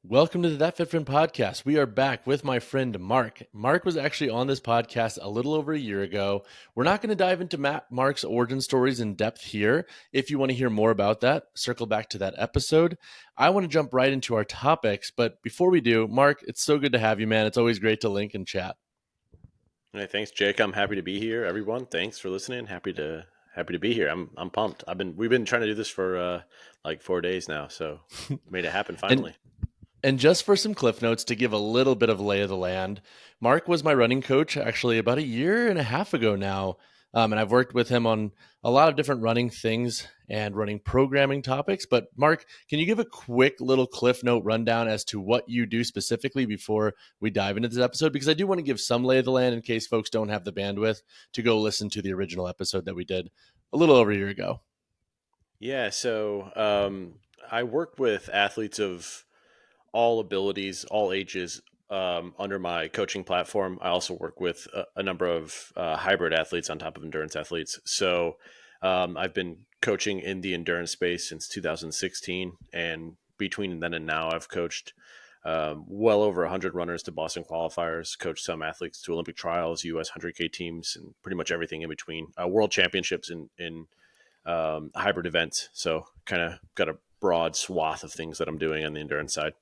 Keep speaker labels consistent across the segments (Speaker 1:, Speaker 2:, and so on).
Speaker 1: Welcome to the That Fit Friend podcast. We are back with my friend Mark. Mark was actually on this podcast a little over a year ago. We're not going to dive into Mark's origin stories in depth here. If you want to hear more about that, circle back to that episode. I want to jump right into our topics, but before we do, Mark, it's so good to have you, man. It's always great to link and chat.
Speaker 2: Hey, thanks, Jake. I'm happy to be here. Everyone, thanks for listening. Happy to be here. I'm pumped. We've been trying to do this for like 4 days now, so made it happen
Speaker 1: And
Speaker 2: finally.
Speaker 1: And just for some cliff notes to give a little bit of lay of the land, Mark was my running coach actually about a year and a half ago now. And I've worked with him on a lot of different running things and running programming topics. But Mark, can you give a quick little cliff note rundown as to what you do specifically before we dive into this episode? Because I do want to give some lay of the land in case folks don't have the bandwidth to go listen to the original episode that we did a little over a year ago.
Speaker 2: Yeah, so I work with athletes of all abilities, all ages, under my coaching platform. I also work with a number of hybrid athletes on top of endurance athletes. So I've been coaching in the endurance space since 2016. And between then and now, I've coached well over 100 runners to Boston qualifiers, coached some athletes to Olympic trials, US 100K teams, and pretty much everything in between. World championships in hybrid events. So kind of got a broad swath of things that I'm doing on the endurance side.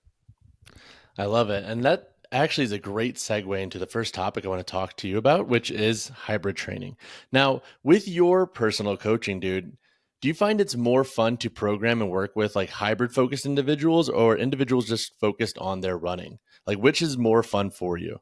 Speaker 1: I love it. And that actually is a great segue into the first topic I want to talk to you about, which is hybrid training. Now, with your personal coaching, dude, do you find it's more fun to program and work with like hybrid focused individuals or individuals just focused on their running? Like, which is more fun for you?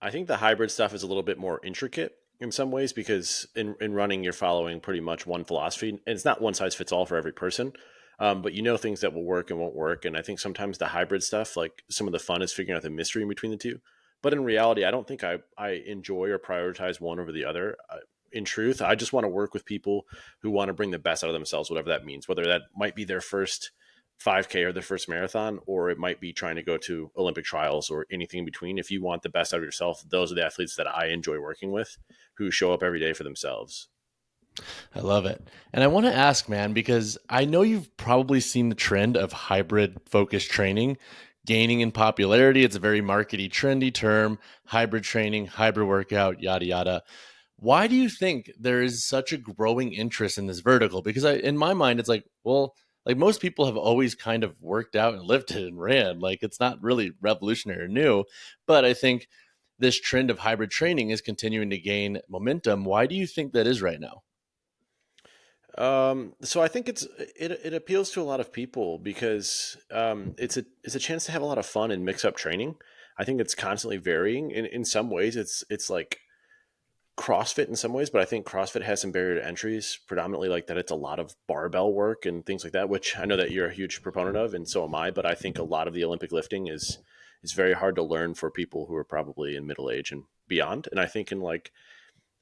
Speaker 2: I think the hybrid stuff is a little bit more intricate in some ways because in running, you're following pretty much one philosophy. And it's not one size fits all for every person, but you know things that will work and won't work. And I think sometimes the hybrid stuff, like some of the fun is figuring out the mystery in between the two. But in reality, I don't think I enjoy or prioritize one over the other. In truth, I just want to work with people who want to bring the best out of themselves, whatever that means, whether that might be their first 5K or their first marathon, or it might be trying to go to Olympic trials or anything in between. If you want the best out of yourself, those are the athletes that I enjoy working with who show up every day for themselves.
Speaker 1: I love it. And I want to ask, man, because I know you've probably seen the trend of hybrid focused training gaining in popularity. It's a very markety, trendy term, hybrid training, hybrid workout, yada, yada. Why do you think there is such a growing interest in this vertical? Because in my mind, it's like, well, like most people have always kind of worked out and lifted and ran. Like it's not really revolutionary or new, but I think this trend of hybrid training is continuing to gain momentum. Why do you think that is right now?
Speaker 2: So I think it appeals to a lot of people because it's a chance to have a lot of fun and mix up training. I think it's constantly varying. In some ways, it's like CrossFit in some ways, but I think CrossFit has some barrier to entries, predominantly like that it's a lot of barbell work and things like that, which I know that you're a huge proponent of, and so am I. But I think a lot of the Olympic lifting is very hard to learn for people who are probably in middle age and beyond. And I think in like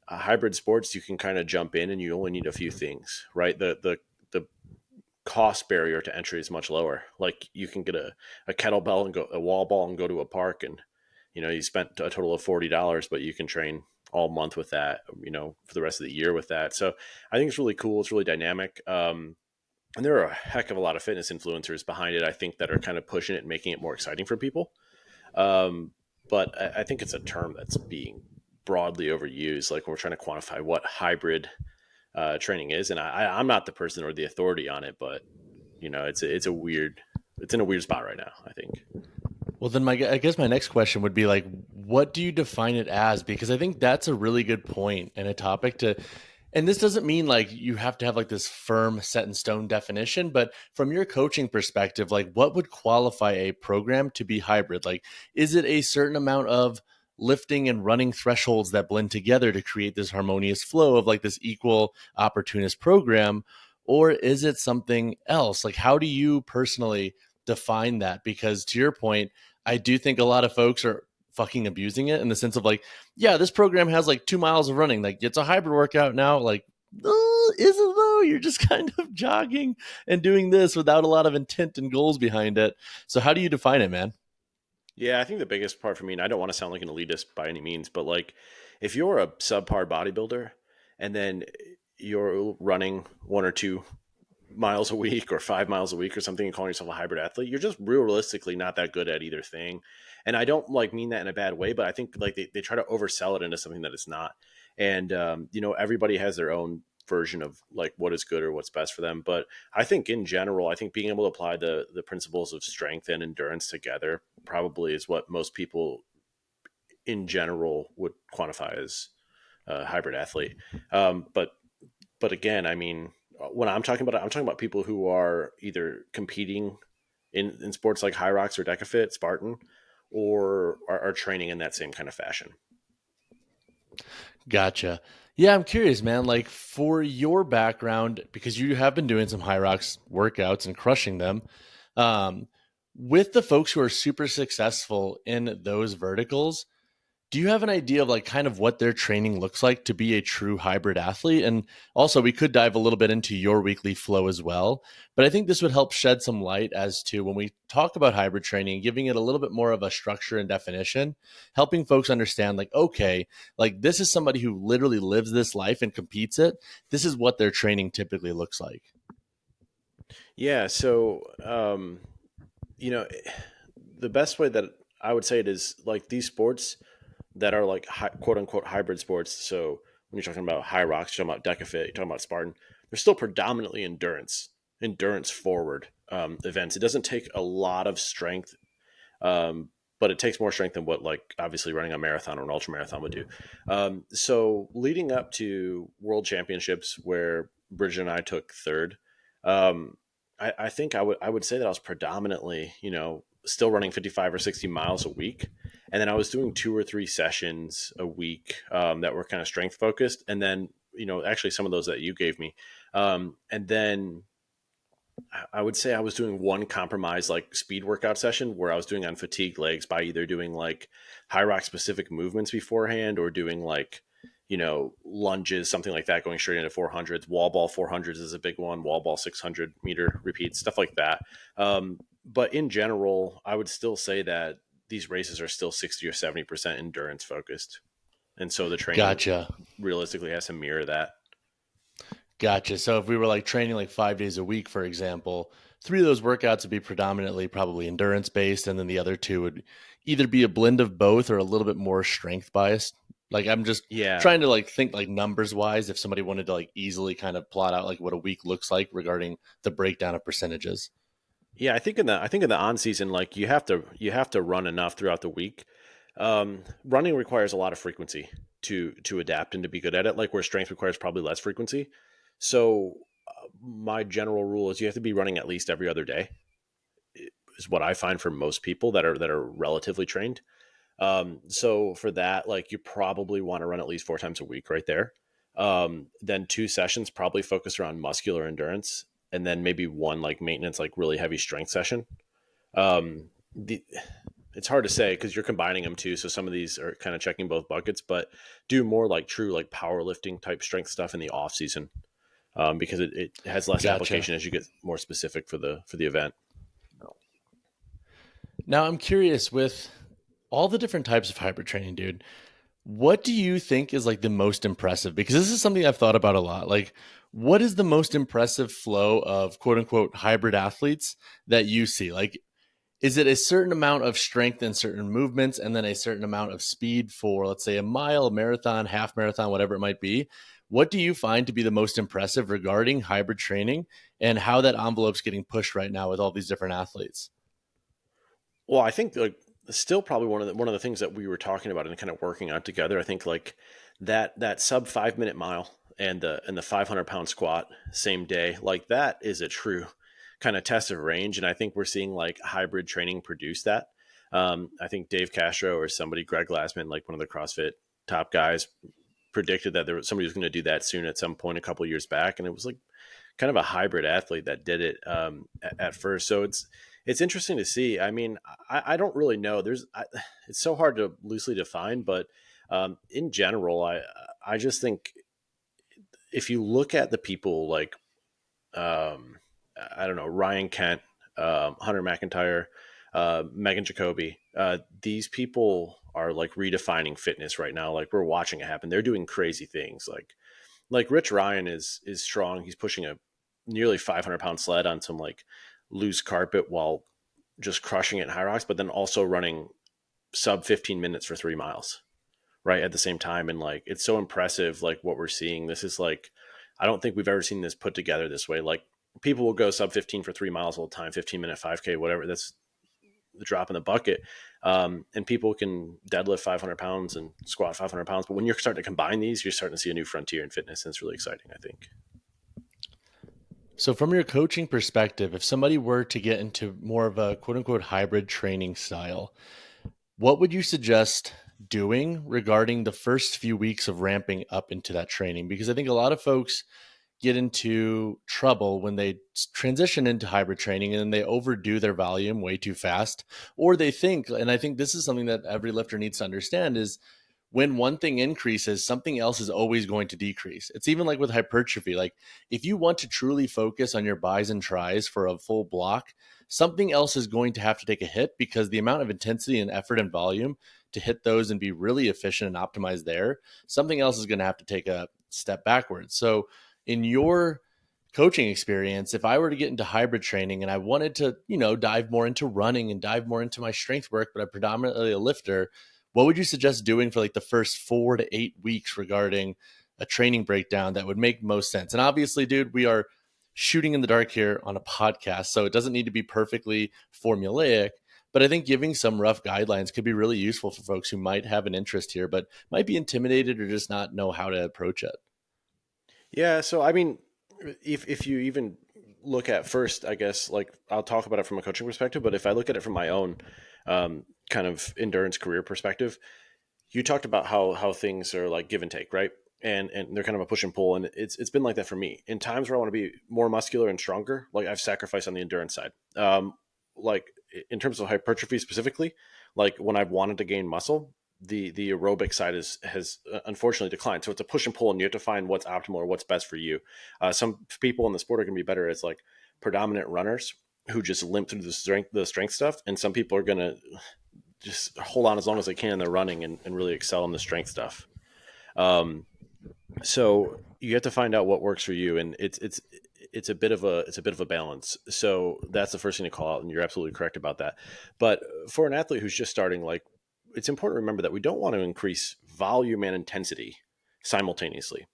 Speaker 2: hybrid sports, you can kind of jump in and you only need a few things, right? The cost barrier to entry is much lower. Like you can get a kettlebell and go a wall ball and go to a park and you spent a total of $40, but you can train all month with that, for the rest of the year with that. So I think it's really cool. It's really dynamic. And there are a heck of a lot of fitness influencers behind it, I think, that are kind of pushing it and making it more exciting for people. Um, but I think it's a term that's being broadly overused. Like we're trying to quantify what hybrid training is. And I'm not the person or the authority on it, but it's in a weird spot right now, I think.
Speaker 1: Well, then I guess my next question would be like, what do you define it as? Because I think that's a really good point and a topic to, and this doesn't mean like you have to have like this firm set in stone definition, but from your coaching perspective, like what would qualify a program to be hybrid? Like, is it a certain amount of lifting and running thresholds that blend together to create this harmonious flow of like this equal opportunist program? Or is it something else? Like, how do you personally define that? Because to your point, I do think a lot of folks are fucking abusing it in the sense of like, yeah, this program has like 2 miles of running. Like it's a hybrid workout now. Like, is it though? You're just kind of jogging and doing this without a lot of intent and goals behind it. So how do you define it, man?
Speaker 2: Yeah, I think the biggest part for me, and I don't want to sound like an elitist by any means, but like if you're a subpar bodybuilder and then you're running one or two miles a week or 5 miles a week or something and calling yourself a hybrid athlete, you're just realistically not that good at either thing. And I don't like mean that in a bad way, but I think like they try to oversell it into something that it's not. And, everybody has their own version of like what is good or what's best for them. But I think in general, I think being able to apply the principles of strength and endurance together probably is what most people in general would quantify as a hybrid athlete. But again, I mean, when I'm talking about it, I'm talking about people who are either competing in sports like High Rocks or Decafit, Spartan, or are training in that same kind of fashion.
Speaker 1: Gotcha. Yeah, I'm curious, man. Like for your background, because you have been doing some high rocks workouts and crushing them, um, with the folks who are super successful in those verticals, do you have an idea of like kind of what their training looks like to be a true hybrid athlete? And also, we could dive a little bit into your weekly flow as well. But I think this would help shed some light as to when we talk about hybrid training, giving it a little bit more of a structure and definition, helping folks understand like, okay, like this is somebody who literally lives this life and competes it. This is what their training typically looks like.
Speaker 2: Yeah. So, you know, the best way that I would say it is like these sports that are like quote unquote hybrid sports. So when you're talking about High Rocks, you're talking about Decafit, you're talking about Spartan, they're still predominantly endurance forward events. It doesn't take a lot of strength, um, but it takes more strength than what like obviously running a marathon or an ultra marathon would do. So leading up to World Championships, where Bridget and I took third, um, I think I would say that I was predominantly still running 55 or 60 miles a week, and then I was doing 2 or 3 sessions a week that were kind of strength focused, and then actually some of those that you gave me, and then I would say I was doing one compromise like speed workout session where I was doing on fatigue legs by either doing like high rock specific movements beforehand or doing like, lunges, something like that, going straight into 400s. Wall ball 400s is a big one, wall ball 600-meter repeats, stuff like that. But in general, I would still say that these races are still 60 or 70% endurance focused. And so the training
Speaker 1: Gotcha.
Speaker 2: realistically has to mirror that.
Speaker 1: Gotcha. So if we were like training like 5 days a week, for example, three of those workouts would be predominantly probably endurance based, and then the other two would either be a blend of both or a little bit more strength biased. Like I'm just
Speaker 2: Yeah.
Speaker 1: trying to like think like numbers wise, if somebody wanted to like easily kind of plot out like what a week looks like regarding the breakdown of percentages.
Speaker 2: Yeah, I think in the on season, like you have to run enough throughout the week. Running requires a lot of frequency to adapt and to be good at it. Like where strength requires probably less frequency. So my general rule is you have to be running at least every other day. Is what I find for most people that are relatively trained. So for that, like you probably want to run at least 4 times a week, right there. Then 2 sessions probably focus around muscular endurance, and then maybe one like maintenance, like really heavy strength session. The It's hard to say because you're combining them too. So some of these are kind of checking both buckets, but do more like true like powerlifting type strength stuff in the off season, because it has less
Speaker 1: Gotcha.
Speaker 2: application as you get more specific for the event.
Speaker 1: Now I'm curious with all the different types of hybrid training, dude. What do you think is like the most impressive? Because this is something I've thought about a lot. Like, what is the most impressive flow of quote unquote hybrid athletes that you see? Like, is it a certain amount of strength in certain movements and then a certain amount of speed for, let's say, a mile, a marathon, half marathon, whatever it might be? What do you find to be the most impressive regarding hybrid training and how that envelope's getting pushed right now with all these different athletes?
Speaker 2: Well, I think like still probably one of the things that we were talking about and kind of working on together. I think like that sub 5 minute mile and the 500 pound squat same day, like that is a true kind of test of range. And I think we're seeing like hybrid training produce that. I think Dave Castro or somebody, Greg Glassman, like one of the CrossFit top guys, predicted that there was somebody who was going to do that soon at some point a couple years back, and it was like kind of a hybrid athlete that did it at first. So it's interesting to see. I mean, I don't really know. It's so hard to loosely define, but in general, I just think if you look at the people like um, I don't know, Ryan Kent, Hunter McIntyre, Megan Jacoby, these people are like redefining fitness right now. Like we're watching it happen. They're doing crazy things. Like Rich Ryan is strong. He's pushing a nearly 500-pound sled on some like loose carpet while just crushing it in high rocks, but then also running sub 15 minutes for 3 miles right at the same time. And like, it's so impressive, like what we're seeing. This is like, I don't think we've ever seen this put together this way. Like people will go sub 15 for 3 miles all the time, 15-minute 5K, whatever. That's the drop in the bucket. And people can deadlift 500 pounds and squat 500 pounds. But when you're starting to combine these, you're starting to see a new frontier in fitness. And it's really exciting, I think.
Speaker 1: So, from your coaching perspective, if somebody were to get into more of a quote unquote hybrid training style, what would you suggest doing regarding the first few weeks of ramping up into that training? Because I think a lot of folks get into trouble when they transition into hybrid training and they overdo their volume way too fast, or they think, and I think this is something that every lifter needs to understand, is when one thing increases, something else is always going to decrease. It's even like with hypertrophy. Like if you want to truly focus on your bis and tris for a full block, something else is going to have to take a hit, because the amount of intensity and effort and volume to hit those and be really efficient and optimized there, something else is going to have to take a step backwards. So in your coaching experience, if I were to get into hybrid training and I wanted to, dive more into running and dive more into my strength work, but I'm predominantly a lifter, what would you suggest doing for like the first 4 to 8 weeks regarding a training breakdown that would make most sense? And obviously, dude, we are shooting in the dark here on a podcast, so it doesn't need to be perfectly formulaic. But I think giving some rough guidelines could be really useful for folks who might have an interest here, but might be intimidated or just not know how to approach it.
Speaker 2: Yeah. So, I mean, if you even look at first, I guess, like I'll talk about it from a coaching perspective, but if I look at it from my own kind of endurance career perspective, you talked about how things are like give and take, right? And they're kind of a push and pull, and it's been like that for me. In times where I want to be more muscular and stronger, like I've sacrificed on the endurance side. Like in terms of hypertrophy specifically, like when I've wanted to gain muscle, the aerobic side has unfortunately declined. So it's a push and pull, and you have to find what's optimal or what's best for you. Some people in the sport are going to be better as like predominant runners who just limp through the strength stuff, and some people are going to just hold on as long as they can in their running and really excel in the strength stuff. Um, so you have to find out what works for you, and it's a bit of a balance. So that's the first thing to call out, and you're absolutely correct about that. But for an athlete who's just starting, like it's important to remember that we don't want to increase volume and intensity simultaneously.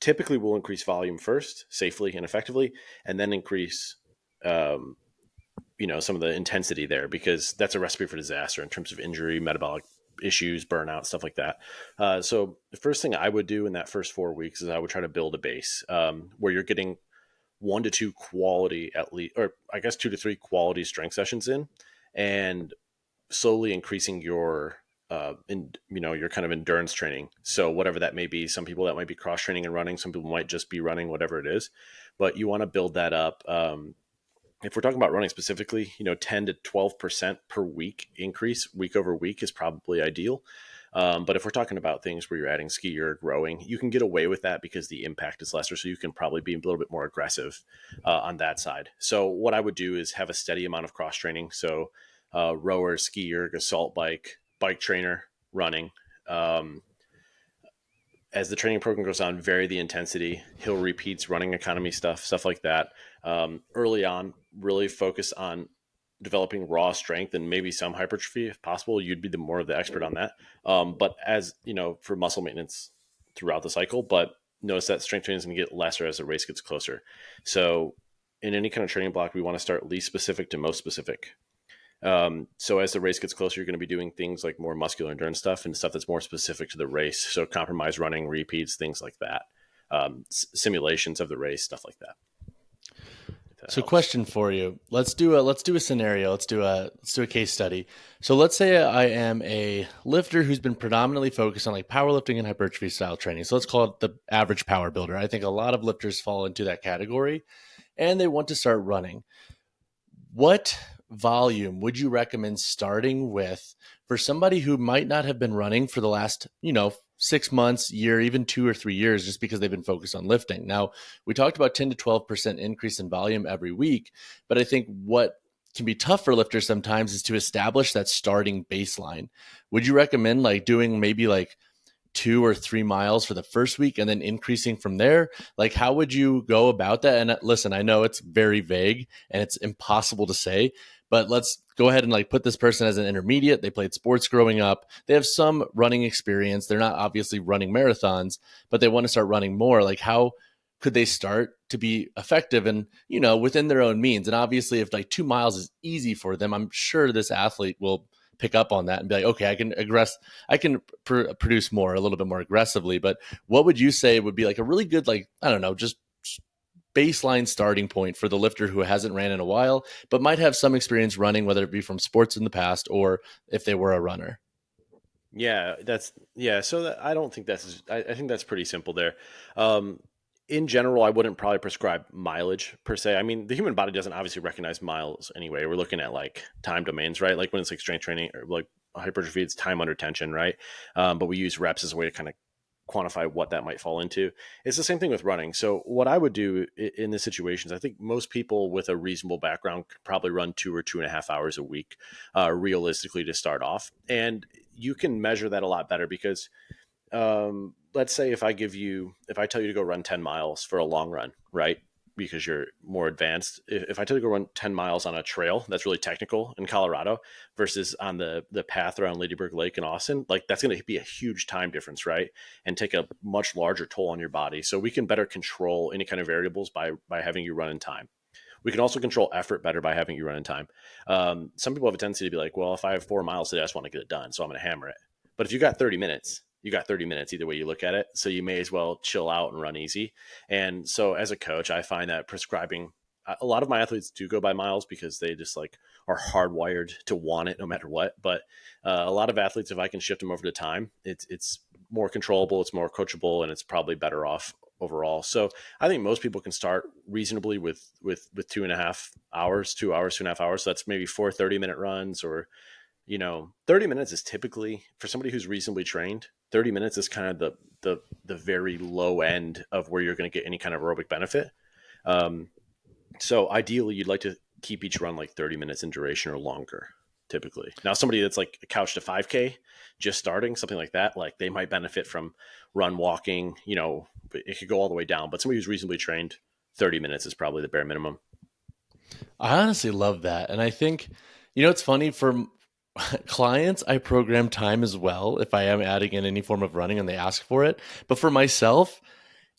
Speaker 2: Typically, we'll increase volume first, safely and effectively, and then increase um, some of the intensity there, because that's a recipe for disaster in terms of injury, metabolic issues, burnout, stuff like that. So the first thing I would do in that first 4 weeks is I would try to build a base where you're getting 1 to 2 quality, at least, or I guess 2 to 3 quality strength sessions in, and slowly increasing your your kind of endurance training. So whatever that may be, some people that might be cross training and running, some people might just be running, whatever it is, but you want to build that up. If we're talking about running specifically, 10 to 12% per week increase week over week is probably ideal. But if we're talking about things where you're adding ski or rowing, you can get away with that because the impact is lesser. So you can probably be a little bit more aggressive on that side. So what I would do is have a steady amount of cross training. So rower, skier, assault bike, bike trainer, running. Um, as the training program goes on, vary the intensity, hill repeats, running economy stuff like that. Early on, really focus on developing raw strength and maybe some hypertrophy if possible. You'd be the more of the expert on that. But as for muscle maintenance throughout the cycle, but notice that strength training is going to get lesser as the race gets closer. So in any kind of training block, we want to start least specific to most specific. So as the race gets closer, you're going to be doing things like more muscular endurance stuff and stuff that's more specific to the race. So compromise running, repeats, things like that, simulations of the race, stuff like that. If that
Speaker 1: So,
Speaker 2: helps.
Speaker 1: question for you. Let's do a scenario. Let's do a case study. So, let's say I am a lifter who's been predominantly focused on like powerlifting and hypertrophy style training. So let's call it the average power builder. I think a lot of lifters fall into that category, and they want to start running. What volume would you recommend starting with for somebody who might not have been running for the last, 6 months, year, even 2 or 3 years, just because they've been focused on lifting? Now, we talked about 10 to 12% increase in volume every week, but I think what can be tough for lifters sometimes is to establish that starting baseline. Would you recommend like doing maybe like 2 or 3 miles for the first week and then increasing from there? Like, how would you go about that? And listen, I know it's very vague and it's impossible to say, but let's go ahead and like put this person as an intermediate. They played sports growing up. They have some running experience. They're not obviously running marathons, but they want to start running more. Like, how could they start to be effective and, within their own means? And obviously, if like 2 miles is easy for them, I'm sure this athlete will pick up on that and be like, okay, I can produce more, a little bit more aggressively. But what would you say would be like a really good, like, I don't know, just baseline starting point for the lifter who hasn't ran in a while, but might have some experience running, whether it be from sports in the past or if they were a runner?
Speaker 2: Yeah, So I don't think I think that's pretty simple there. Um, in general, I wouldn't probably prescribe mileage per se. I mean, the human body doesn't obviously recognize miles anyway. We're looking at like time domains, right? Like when it's like strength training or like hypertrophy, it's time under tension, right? But we use reps as a way to kind of quantify what that might fall into. It's the same thing with running. So what I would do in this situations, I think most people with a reasonable background could probably run 2 or 2.5 hours a week, realistically to start off. And you can measure that a lot better because let's say if I tell you to go run 10 miles for a long run, right? Because you're more advanced. If I tell you to go run 10 miles on a trail that's really technical in Colorado versus on the path around Ladyburg Lake in Austin, like that's going to be a huge time difference, right? And take a much larger toll on your body. So we can better control any kind of variables by having you run in time. We can also control effort better by having you run in time. Some people have a tendency to be like, well, if I have 4 miles today, I just want to get it done. So I'm going to hammer it. But if you got 30 minutes, you got 30 minutes either way you look at it. So you may as well chill out and run easy. And so as a coach, I find that prescribing a lot of my athletes do go by miles because they just like are hardwired to want it no matter what. But a lot of athletes, if I can shift them over to time, it's more controllable, it's more coachable, and it's probably better off overall. So I think most people can start reasonably with 2.5 hours, 2 hours, 2.5 hours. So that's maybe 4 30-minute runs, or 30 minutes is typically for somebody who's reasonably trained. 30 minutes is kind of the very low end of where you're going to get any kind of aerobic benefit. Um, so ideally, you'd like to keep each run like 30 minutes in duration or longer. Typically, now somebody that's like a couch to 5K, just starting something like that, like they might benefit from run walking. It could go all the way down. But somebody who's reasonably trained, 30 minutes is probably the bare minimum.
Speaker 1: I honestly love that. And I think, it's funny for clients, I program time as well if I am adding in any form of running and they ask for it. But for myself,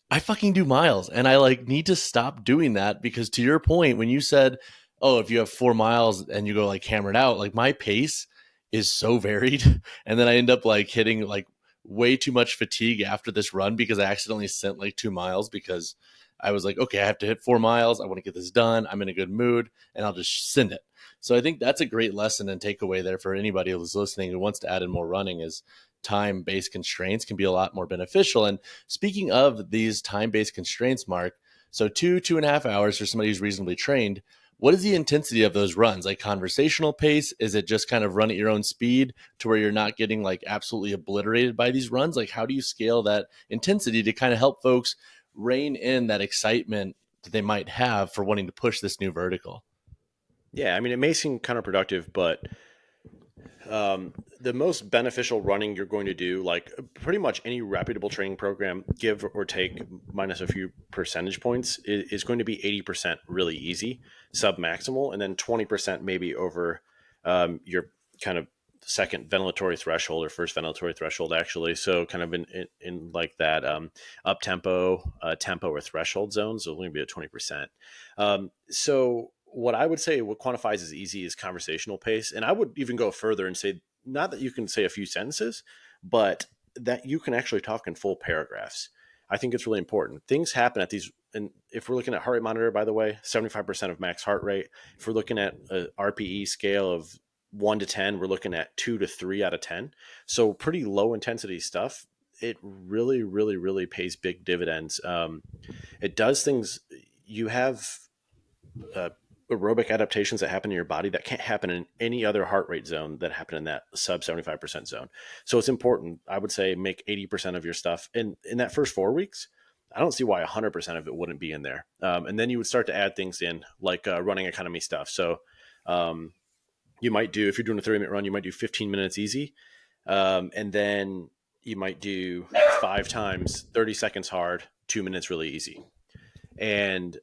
Speaker 1: I fucking do miles and I like need to stop doing that because to your point, when you said, oh, if you have 4 miles and you go like hammer it out, like my pace is so varied. And then I end up like hitting like way too much fatigue after this run because I accidentally sent like 2 miles because I was like, okay, I have to hit 4 miles. I want to get this done. I'm in a good mood and I'll just send it. So I think that's a great lesson and takeaway there for anybody who's listening who wants to add in more running is time based constraints can be a lot more beneficial. And speaking of these time based constraints, Mark, so 2.5 hours for somebody who's reasonably trained. What is the intensity of those runs? Like conversational pace? Is it just kind of run at your own speed to where you're not getting like absolutely obliterated by these runs? Like, how do you scale that intensity to kind of help folks rein in that excitement that they might have for wanting to push this new vertical?
Speaker 2: Yeah, I mean, it may seem counterproductive, but the most beneficial running you're going to do, like pretty much any reputable training program, give or take minus a few percentage points, is going to be 80% really easy, sub maximal, and then 20% maybe over your kind of second ventilatory threshold or first ventilatory threshold, actually. So kind of in like that up tempo, tempo or threshold zones, so only be at 20%. So what I would say what quantifies as easy is conversational pace. And I would even go further and say, not that you can say a few sentences, but that you can actually talk in full paragraphs. I think it's really important. Things happen at these, and if we're looking at heart rate monitor, by the way, 75% of max heart rate. If we're looking at a RPE scale of 1 to 10, we're looking at 2 to 3 out of 10. So pretty low intensity stuff. It really, really, really pays big dividends. It does things. You have uh, aerobic adaptations that happen in your body that can't happen in any other heart rate zone that happen in that sub 75% zone. So it's important. I would say make 80% of your stuff in that first 4 weeks. I don't see why 100% of it wouldn't be in there. And then you would start to add things in like running economy stuff. So um, you might do, if you're doing a 30-minute run, you might do 15 minutes easy. And then you might do 5 times 30 seconds hard, 2 minutes really easy, and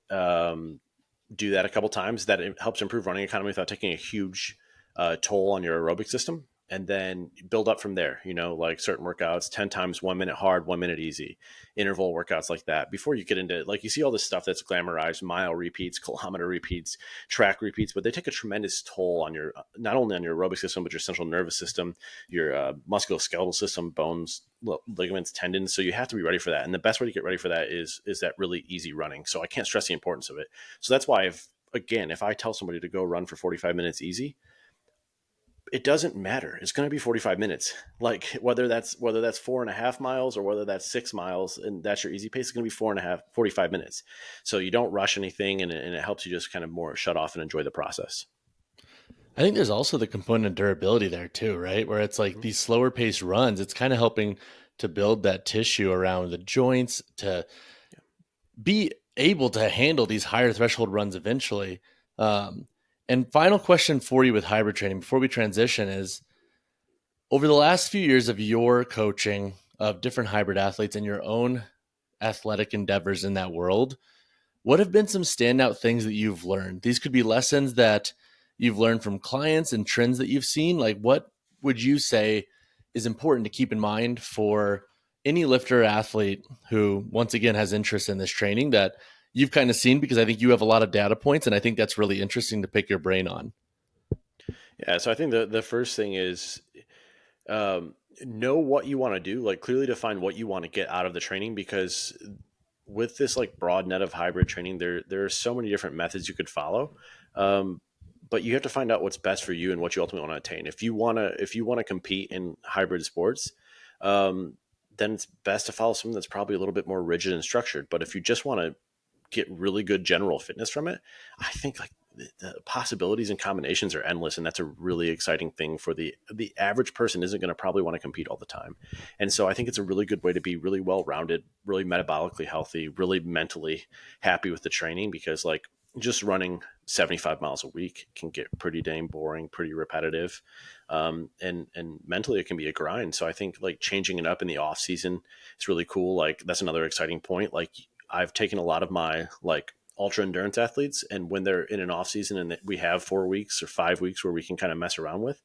Speaker 2: do that a couple times. That helps improve running economy without taking a huge toll on your aerobic system. And then build up from there, like certain workouts, 10 times 1 minute hard, 1 minute easy, interval workouts like that. Before you get into, like, you see all this stuff that's glamorized, mile repeats, kilometer repeats, track repeats, but they take a tremendous toll on your, not only on your aerobic system, but your central nervous system, your musculoskeletal system, bones, ligaments, tendons. So you have to be ready for that. And the best way to get ready for that is that really easy running. So I can't stress the importance of it. So that's why, if I tell somebody to go run for 45 minutes easy, it doesn't matter. It's going to be 45 minutes. Like whether that's 4.5 miles or whether that's 6 miles, and that's your easy pace, it's going to be 45 minutes. So you don't rush anything, and it helps you just kind of more shut off and enjoy the process.
Speaker 1: I think there's also the component of durability there too, right? Where it's like
Speaker 2: Mm-hmm.
Speaker 1: these slower paced runs, it's kind of helping to build that tissue around the joints to be able to handle these higher threshold runs eventually. Um, and final question for you with hybrid training before we transition is, over the last few years of your coaching of different hybrid athletes and your own athletic endeavors in that world, what have been some standout things that you've learned? These could be lessons that you've learned from clients and trends that you've seen. Like, what would you say is important to keep in mind for any lifter or athlete who, once again, has interest in this training that you've kind of seen? Because I think you have a lot of data points, and I think that's really interesting to pick your brain on.
Speaker 2: Yeah. So I think the first thing is, um, know what you want to do, like clearly define what you want to get out of the training, because with this like broad net of hybrid training, there are so many different methods you could follow. Um, but you have to find out what's best for you and what you ultimately want to attain. If you want to compete in hybrid sports, um, then it's best to follow something that's probably a little bit more rigid and structured. But if you just want to get really good general fitness from it, I think like the possibilities and combinations are endless, and that's a really exciting thing for the average person. Isn't going to probably want to compete all the time, and so I think it's a really good way to be really well rounded, really metabolically healthy, really mentally happy with the training, because like just running 75 miles a week can get pretty dang boring, pretty repetitive, and mentally it can be a grind. So I think like changing it up in the off season is really cool. Like that's another exciting point. Like I've taken a lot of my like ultra endurance athletes, and when they're in an off season and we have 4 weeks or 5 weeks where we can kind of mess around with,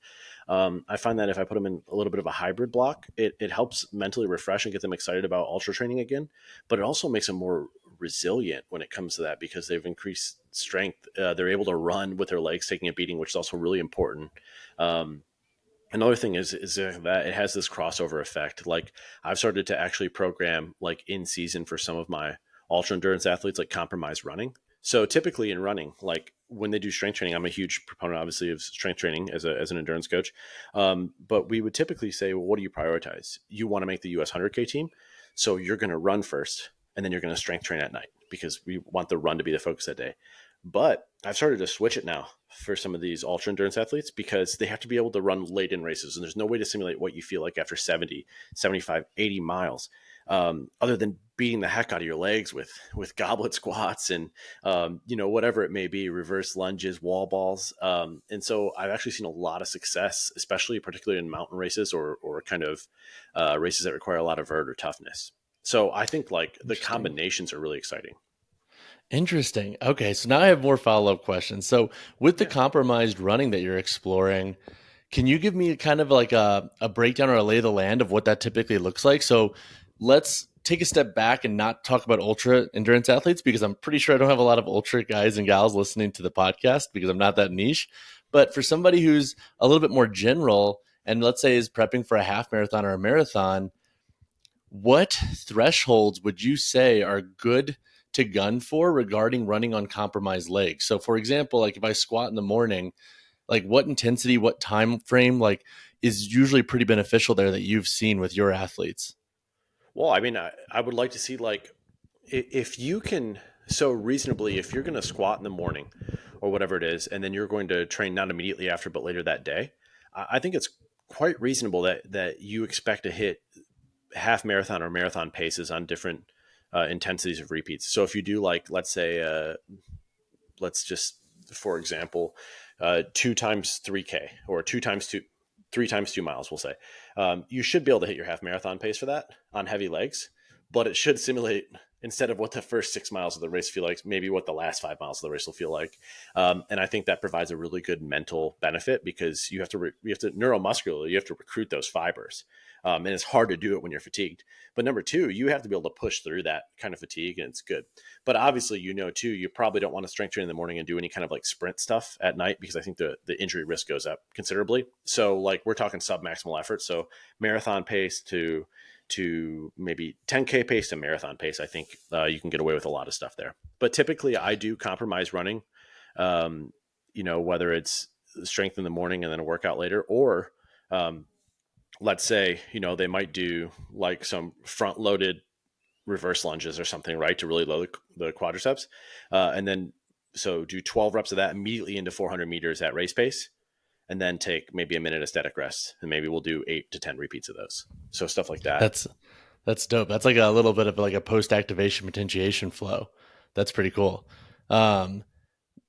Speaker 2: I find that if I put them in a little bit of a hybrid block, it helps mentally refresh and get them excited about ultra training again. But it also makes them more resilient when it comes to that, because they've increased strength. They're able to run with their legs taking a beating, which is also really important. Um, Another thing is that it has this crossover effect. Like I've started to actually program like in season for some of my ultra endurance athletes, like compromise running. So typically in running, like when they do strength training, I'm a huge proponent, obviously, of strength training as an endurance coach. But we would typically say, well, what do you prioritize? You want to make the US 100K team, so you're going to run first, and then you're going to strength train at night, because we want the run to be the focus that day. But I've started to switch it now for some of these ultra endurance athletes, because they have to be able to run late in races. And there's no way to simulate what you feel like after 70, 75, 80 miles, other than beating the heck out of your legs with goblet squats and, whatever it may be, reverse lunges, wall balls. And so I've actually seen a lot of success, especially particularly in mountain races, or kind of races that require a lot of vert or toughness. So I think like the
Speaker 1: Interesting.
Speaker 2: combinations are really exciting.
Speaker 1: Interesting. Okay, so now I have more follow up questions. So, with the
Speaker 2: Yeah.
Speaker 1: compromised running that you're exploring, can you give me kind of like a breakdown or a lay of the land of what that typically looks like? So, let's take a step back and not talk about ultra endurance athletes, because I'm pretty sure I don't have a lot of ultra guys and gals listening to the podcast because I'm not that niche. But for somebody who's a little bit more general and let's say is prepping for a half marathon or a marathon, what thresholds would you say are good to gun for regarding running on compromised legs? So, for example, like if I squat in the morning, like what intensity, what time frame, like is usually pretty beneficial there that you've seen with your athletes?
Speaker 2: Well, I mean, I would like to see like if you can, so reasonably, if you're going to squat in the morning or whatever it is, and then you're going to train not immediately after, but later that day, I think it's quite reasonable that you expect to hit half marathon or marathon paces on different intensities of repeats. So if you do like, let's say, let's just, for example, 2 times 3K or 2 times 2. 3 times 2 miles, we'll say. You should be able to hit your half marathon pace for that on heavy legs, but it should simulate, instead of what the first 6 miles of the race feel like, maybe what the last 5 miles of the race will feel like. And I think that provides a really good mental benefit, because you have to neuromuscularly, you have to recruit those fibers. And it's hard to do it when you're fatigued. But number two, you have to be able to push through that kind of fatigue, and it's good. But obviously, too, you probably don't want to strength train in the morning and do any kind of like sprint stuff at night, because I think the injury risk goes up considerably. So like we're talking sub maximal effort. So marathon pace to maybe 10K pace to marathon pace. I think you can get away with a lot of stuff there. But typically, I do compromise running. Um, whether it's strength in the morning and then a workout later, or let's say they might do like some front loaded reverse lunges or something, right, to really load the quadriceps, and then so do 12 reps of that immediately into 400 meters at race pace, and then take maybe a minute of static rest, and maybe we'll do 8 to 10 repeats of those. So stuff like that.
Speaker 1: That's that's dope. That's like a little bit of like a post activation potentiation flow. That's pretty cool. Um,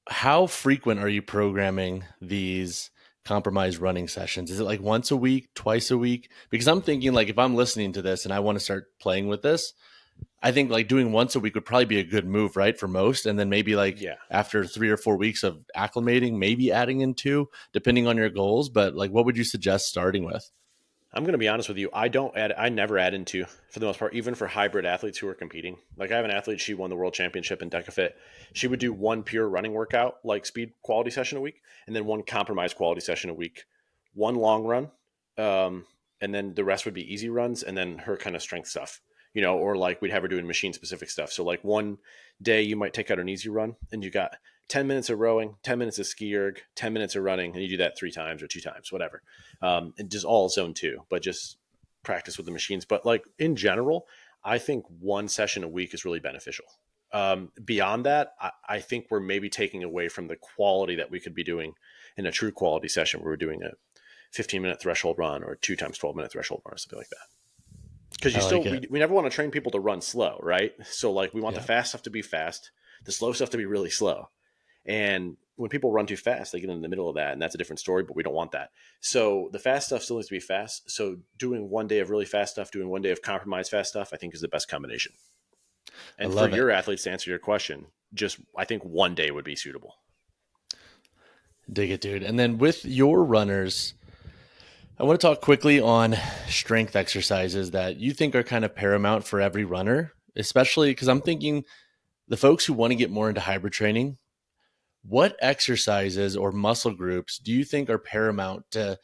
Speaker 1: how frequent are you programming these compromised running sessions? Is it like once a week, twice a week? Because I'm thinking like if I'm listening to this and I want to start playing with this, I think like doing once a week would probably be a good move, right? For most. And then maybe like
Speaker 2: Yeah,
Speaker 1: after 3 or 4 weeks of acclimating, maybe adding in two, depending on your goals. But like, what would you suggest starting with?
Speaker 2: I'm going to be honest with you. I never add into, for the most part, even for hybrid athletes who are competing. Like I have an athlete, she won the world championship in DecaFit. She would do one pure running workout, like speed quality session a week, and then one compromised quality session a week, one long run. Um, and then the rest would be easy runs, and then her kind of strength stuff, or like we'd have her doing machine specific stuff. So like one day you might take out an easy run and you got 10 minutes of rowing, 10 minutes of ski erg, 10 minutes of running, and you do that 3 times or 2 times, whatever. And just all zone two, but just practice with the machines. But like in general, I think one session a week is really beneficial. Beyond that, I think we're maybe taking away from the quality that we could be doing in a true quality session where we're doing a 15-minute threshold run or 2 times 12-minute threshold run or something like that. Because
Speaker 1: I like
Speaker 2: we never want to train people to run slow, right? So like we want the
Speaker 1: Yeah,
Speaker 2: fast stuff to be fast, the slow stuff to be really slow. And when people run too fast, they get in the middle of that, and that's a different story, but we don't want that. So the fast stuff still needs to be fast. So doing one day of really fast stuff, doing one day of compromised fast stuff, I think is the best combination.
Speaker 1: I
Speaker 2: And for
Speaker 1: love it.
Speaker 2: your athletes, to answer your question, just I think one day would be suitable.
Speaker 1: Dig it, dude. And then with your runners, I want to talk quickly on strength exercises that you think are kind of paramount for every runner, especially because I'm thinking the folks who want to get more into hybrid training, what exercises or muscle groups do you think are paramount to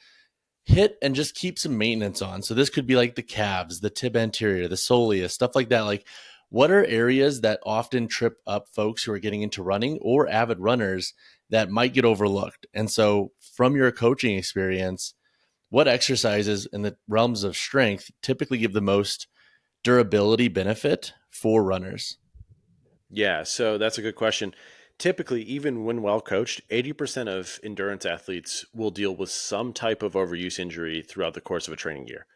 Speaker 1: hit and just keep some maintenance on? So this could be like the calves, the tib anterior, the soleus, stuff like that. Like, what are areas that often trip up folks who are getting into running or avid runners that might get overlooked? And so, from your coaching experience, what exercises in the realms of strength typically give the most durability benefit for runners?
Speaker 2: Yeah, so that's a good question. Typically, even when well coached, 80% of endurance athletes will deal with some type of overuse injury throughout the course of a training year.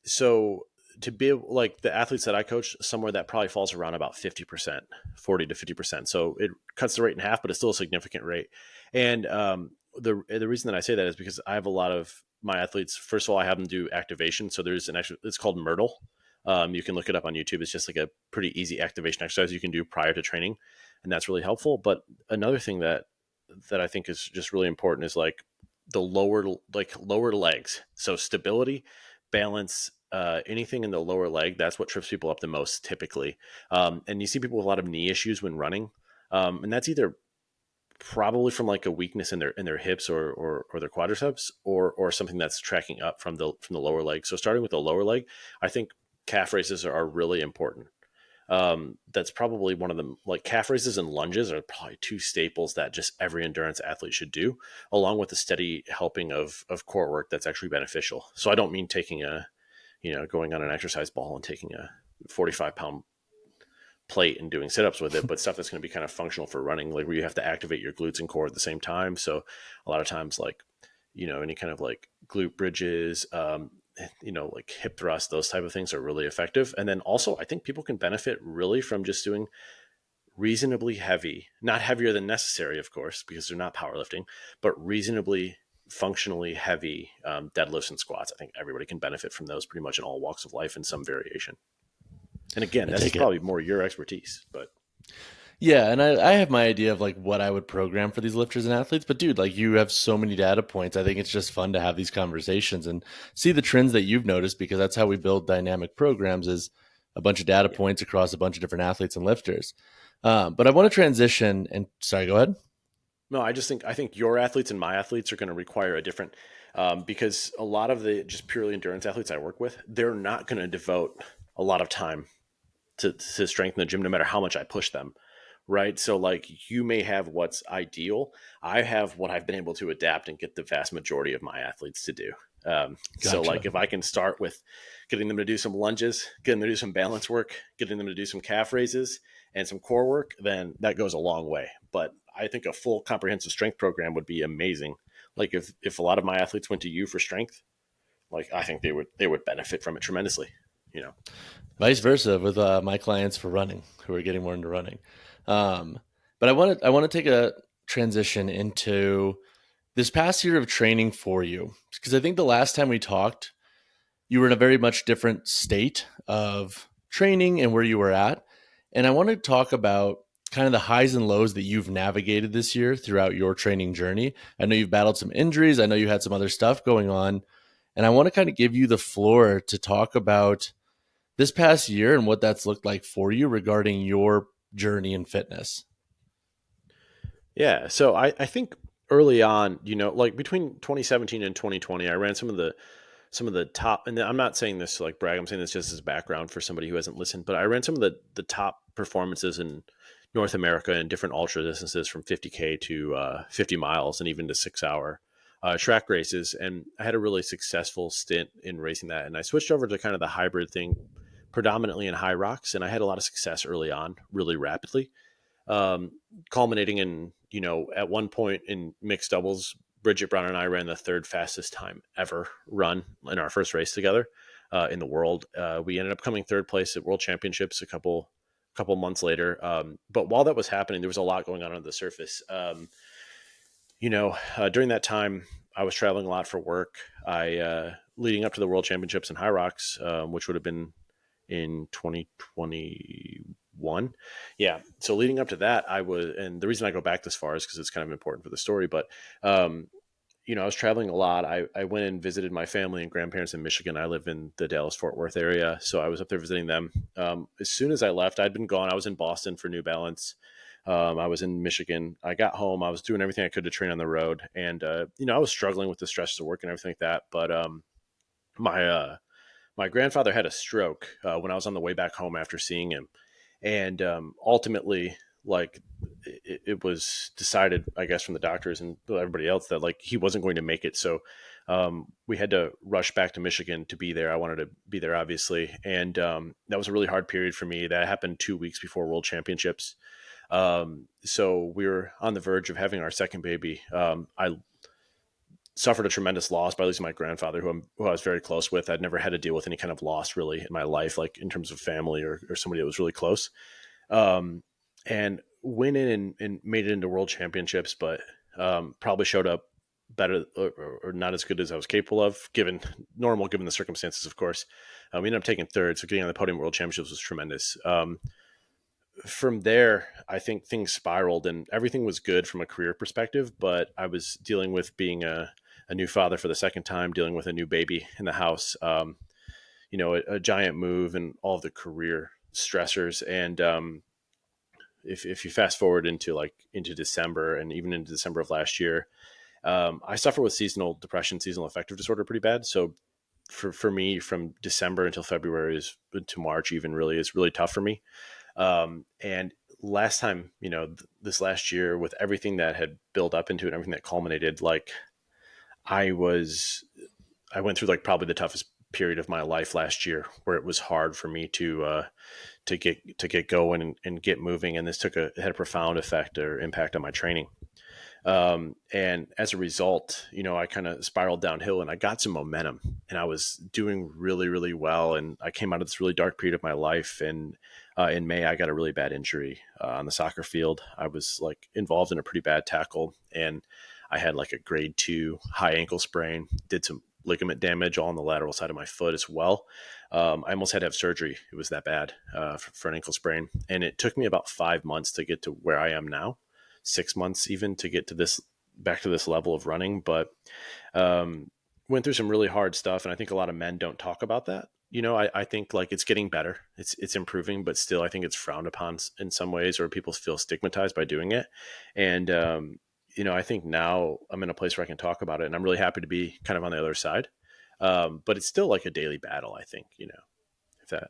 Speaker 2: So to be like the athletes that I coach, somewhere that probably falls around about 50%, 40 to 50%. So it cuts the rate in half, but it's still a significant rate. And the reason that I say that is because I have a lot of my athletes. First of all, I have them do activation. So there's an extra, it's called Myrtle. You can look it up on YouTube. It's just like a pretty easy activation exercise you can do prior to training, and that's really helpful. But another thing that I think is just really important is like the lower legs. So stability, balance, anything in the lower leg, that's what trips people up the most typically. And you see people with a lot of knee issues when running. And that's either probably from like a weakness in their hips or their quadriceps, or something that's tracking up from the lower leg. So starting with the lower leg, I think calf raises are really important. That's probably one of them. Like calf raises and lunges are probably two staples that just every endurance athlete should do, along with a steady helping of core work that's actually beneficial. So I don't mean taking going on an exercise ball and taking a 45-pound plate and doing sit-ups with it, but stuff that's going to be kind of functional for running, like where you have to activate your glutes and core at the same time. So a lot of times, like, any kind of like glute bridges, like hip thrust, those type of things are really effective. And then also, I think people can benefit really from just doing reasonably heavy, not heavier than necessary, of course, because they're not powerlifting, but reasonably functionally heavy deadlifts and squats. I think everybody can benefit from those pretty much in all walks of life in some variation. And again,
Speaker 1: I
Speaker 2: this is
Speaker 1: take it.
Speaker 2: probably more your expertise, but
Speaker 1: Yeah, and I have my idea of like what I would program for these lifters and athletes, but dude, like you have so many data points. I think it's just fun to have these conversations and see the trends that you've noticed because that's how we build dynamic programs is a bunch of data
Speaker 2: yeah.
Speaker 1: points across a bunch of different athletes and lifters. But I want to transition and sorry, go ahead.
Speaker 2: No, I think your athletes and my athletes are going to require a different because a lot of the just purely endurance athletes I work with, they're not going to devote a lot of time to strength in the gym, no matter how much I push them. Right. So like you may have what's ideal. I have what I've been able to adapt and get the vast majority of my athletes to do. So
Speaker 1: Gotcha.
Speaker 2: like if I can start with getting them to do some lunges, getting them to do some balance work, getting them to do some calf raises and some core work, then that goes a long way. But I think a full comprehensive strength program would be amazing. Like if a lot of my athletes went to you for strength, like I think they would benefit from it tremendously. You know.
Speaker 1: Vice versa with my clients for running who are getting more into running. Um, but I want to take a transition into this past year of training for you because I think the last time we talked, you were in a very much different state of training and where you were at. And I want to talk about kind of the highs and lows that you've navigated this year throughout your training journey. I know you've battled some injuries, I know you had some other stuff going on. And I want to kind of give you the floor to talk about this past year and what that's looked like for you regarding your journey in fitness.
Speaker 2: Yeah. So I think early on, like between 2017 and 2020, I ran some of the top, and I'm not saying this to like brag, I'm saying this just as background for somebody who hasn't listened, but I ran some of the top performances in North America in different ultra distances from 50K to 50 miles and even to 6 hour track races. And I had a really successful stint in racing that. And I switched over to kind of the hybrid thing, predominantly in high rocks. And I had a lot of success early on, really rapidly, um, culminating in, at one point in mixed doubles, Bridget Brown and I ran the third fastest time ever run in our first race together in the world. We ended up coming third place at World Championships a couple months later. But while that was happening, there was a lot going on the surface. During that time, I was traveling a lot for work. I leading up to the World Championships in High Rocks, which would have been in 2021. Yeah. So leading up to that, and the reason I go back this far is because it's kind of important for the story, but, um, I was traveling a lot. I went and visited my family and grandparents in Michigan. I live in the Dallas Fort Worth area. So I was up there visiting them. As soon as I left, I'd been gone. I was in Boston for New Balance. I was in Michigan. I got home. I was doing everything I could to train on the road. And, I was struggling with the stresses of work and everything like that. But my, my grandfather had a stroke when I was on the way back home after seeing him, and ultimately, like it was decided, I guess, from the doctors and everybody else that like he wasn't going to make it. So we had to rush back to Michigan to be there. I wanted to be there, obviously, and that was a really hard period for me. That happened 2 weeks before World Championships. So we were on the verge of having our second baby. I suffered a tremendous loss by losing my grandfather, who I was very close with. I'd never had to deal with any kind of loss really in my life, like in terms of family or somebody that was really close. Um, and went in and made it into world championships, but probably showed up better or not as good as I was capable of, given the circumstances, of course. We ended up taking third, so getting on the podium at world championships was tremendous. From there, I think things spiraled and everything was good from a career perspective, but I was dealing with being a new father for the second time, dealing with a new baby in the house, a giant move and all of the career stressors. And if you fast forward into December and even into December of last year, I suffer with seasonal depression, seasonal affective disorder pretty bad. So for me, from December until February is to March, even really is really tough for me. And last time, this last year with everything that had built up into it, everything that culminated, like I was, I went through like probably the toughest period of my life last year where it was hard for me to get going and get moving. And this it had a profound effect or impact on my training. And as a result, I kind of spiraled downhill and I got some momentum and I was doing really, really well. And I came out of this really dark period of my life. And in May, I got a really bad injury on the soccer field. I was like involved in a pretty bad tackle and I had like a grade 2 high ankle sprain, did some ligament damage all on the lateral side of my foot as well. I almost had to have surgery. It was that bad for an ankle sprain. And it took me about 5 months to get to where I am now, 6 months even to get to this, back to this level of running. But um, went through some really hard stuff. And I think a lot of men don't talk about that. I think like it's getting better. It's improving, but still I think it's frowned upon in some ways, or people feel stigmatized by doing it. And, I think now I'm in a place where I can talk about it, and I'm really happy to be kind of on the other side. But it's still like a daily battle, I think, if that.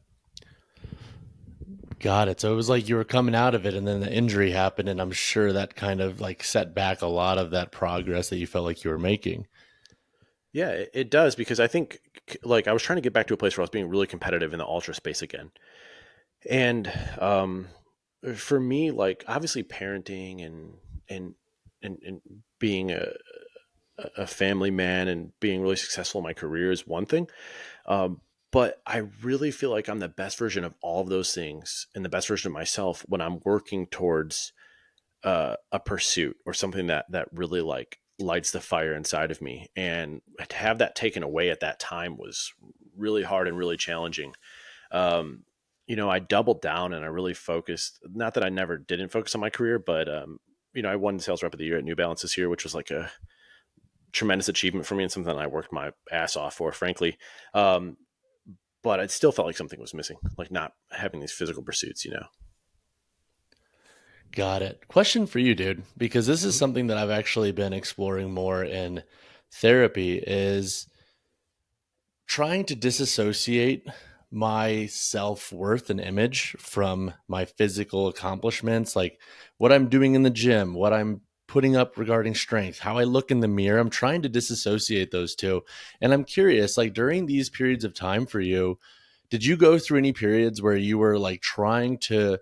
Speaker 1: Got it. So it was like you were coming out of it and then the injury happened. And I'm sure that kind of like set back a lot of that progress that you felt like you were making.
Speaker 2: Yeah, it does, because I think like I was trying to get back to a place where I was being really competitive in the ultra space again. And for me, like obviously parenting and and being a family man and being really successful in my career is one thing. Um, but I really feel like I'm the best version of all of those things and the best version of myself when I'm working towards a pursuit or something that really like lights the fire inside of me. And to have that taken away at that time was really hard and really challenging. Um, I doubled down and I really focused. Not that I never didn't focus on my career, but I won sales rep of the year at New Balance this year, which was like a tremendous achievement for me and something I worked my ass off for, frankly. Um, but it still felt like something was missing, like not having these physical pursuits.
Speaker 1: Got it. Question for you, dude, because this is
Speaker 2: Mhm.
Speaker 1: something that I've actually been exploring more in therapy is trying to disassociate my self-worth and image from my physical accomplishments, like what I'm doing in the gym, what I'm putting up regarding strength, how I look in the mirror. I'm trying to disassociate those two. And I'm curious, like during these periods of time for you, did you go through any periods where you were like trying to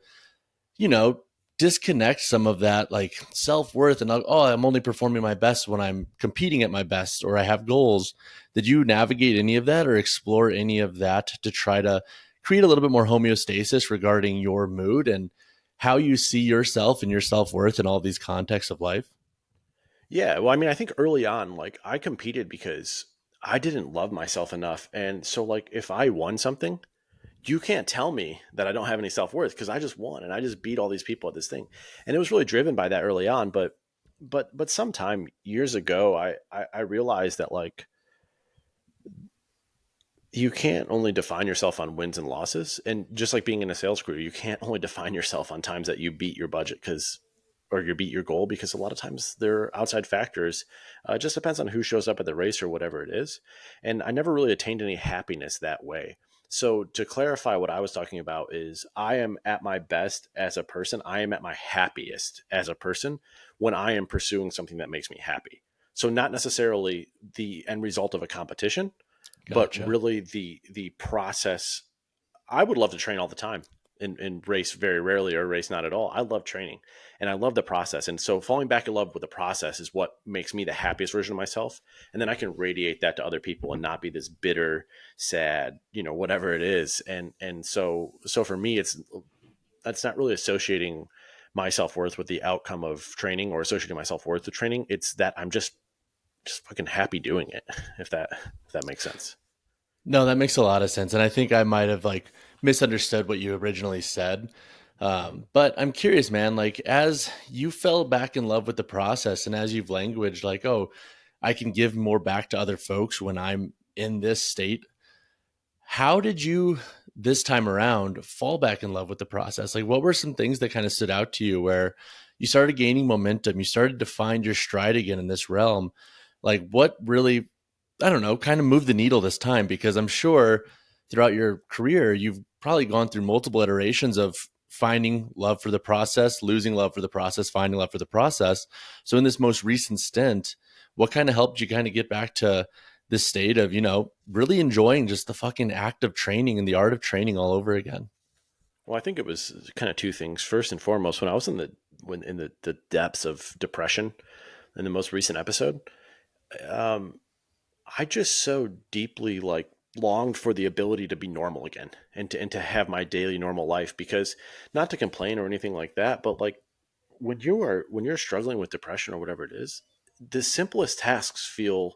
Speaker 1: you know, disconnect some of that like self worth and oh, I'm only performing my best when I'm competing at my best or I have goals. Did you navigate any of that or explore any of that to try to create a little bit more homeostasis regarding your mood and how you see yourself and your self worth in all these contexts of life?
Speaker 2: Yeah, well, I mean, I think early on, like I competed because I didn't love myself enough, and so like if I won something, you can't tell me that I don't have any self worth because I just won and I just beat all these people at this thing, and it was really driven by that early on. But sometime years ago, I realized that like you can't only define yourself on wins and losses. And just like being in a sales career, you can't only define yourself on times that you beat your budget or you beat your goal, because a lot of times there are outside factors. It just depends on who shows up at the race or whatever it is. And I never really attained any happiness that way. So to clarify, what I was talking about is I am at my best as a person. I am at my happiest as a person when I am pursuing something that makes me happy. So not necessarily the end result of a competition, but
Speaker 1: Gotcha.
Speaker 2: really the process. I would love to train all the time and race very rarely or race not at all. I love training and I love the process. And so falling back in love with the process is what makes me the happiest version of myself. And then I can radiate that to other people and not be this bitter, sad, whatever it is. And so for me, that's not really associating my self-worth with the outcome of training or associating my self-worth with training. It's that I'm just fucking happy doing it, if that makes sense.
Speaker 1: No, that makes a lot of sense. And I think I might have like misunderstood what you originally said. But I'm curious, man, like as you fell back in love with the process and as you've languaged, like, oh, I can give more back to other folks when I'm in this state. How did you this time around fall back in love with the process? Like, what were some things that kind of stood out to you where you started gaining momentum? You started to find your stride again in this realm. Like, what really, I don't know, kind of moved the needle this time? Because I'm sure throughout your career, you've probably gone through multiple iterations of finding love for the process, losing love for the process, finding love for the process. So, in this most recent stint, what kind of helped you kind of get back to this state of, really enjoying just the fucking act of training and the art of training all over again?
Speaker 2: Well, I think it was kind of two things. First and foremost, when I was in the depths of depression in the most recent episode, um, I just so deeply like longed for the ability to be normal again and to have my daily normal life. Because not to complain or anything like that, but like when you're struggling with depression or whatever it is, the simplest tasks feel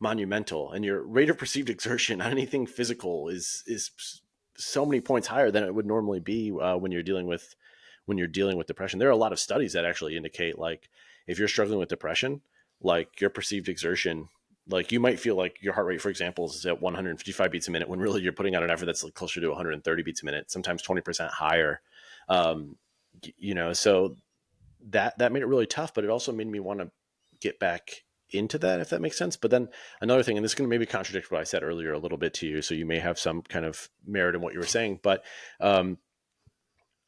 Speaker 2: monumental, and your rate of perceived exertion on anything physical is so many points higher than it would normally be when you're dealing with depression. There are a lot of studies that actually indicate, like, if you're struggling with depression, like your perceived exertion, like you might feel like your heart rate, for example, is at 155 beats a minute when really you're putting out an effort that's like closer to 130 beats a minute, sometimes 20% higher. Um, so that made it really tough, but it also made me want to get back into that, if that makes sense. But then another thing, and this is going to maybe contradict what I said earlier a little bit to you, so you may have some kind of merit in what you were saying. But um,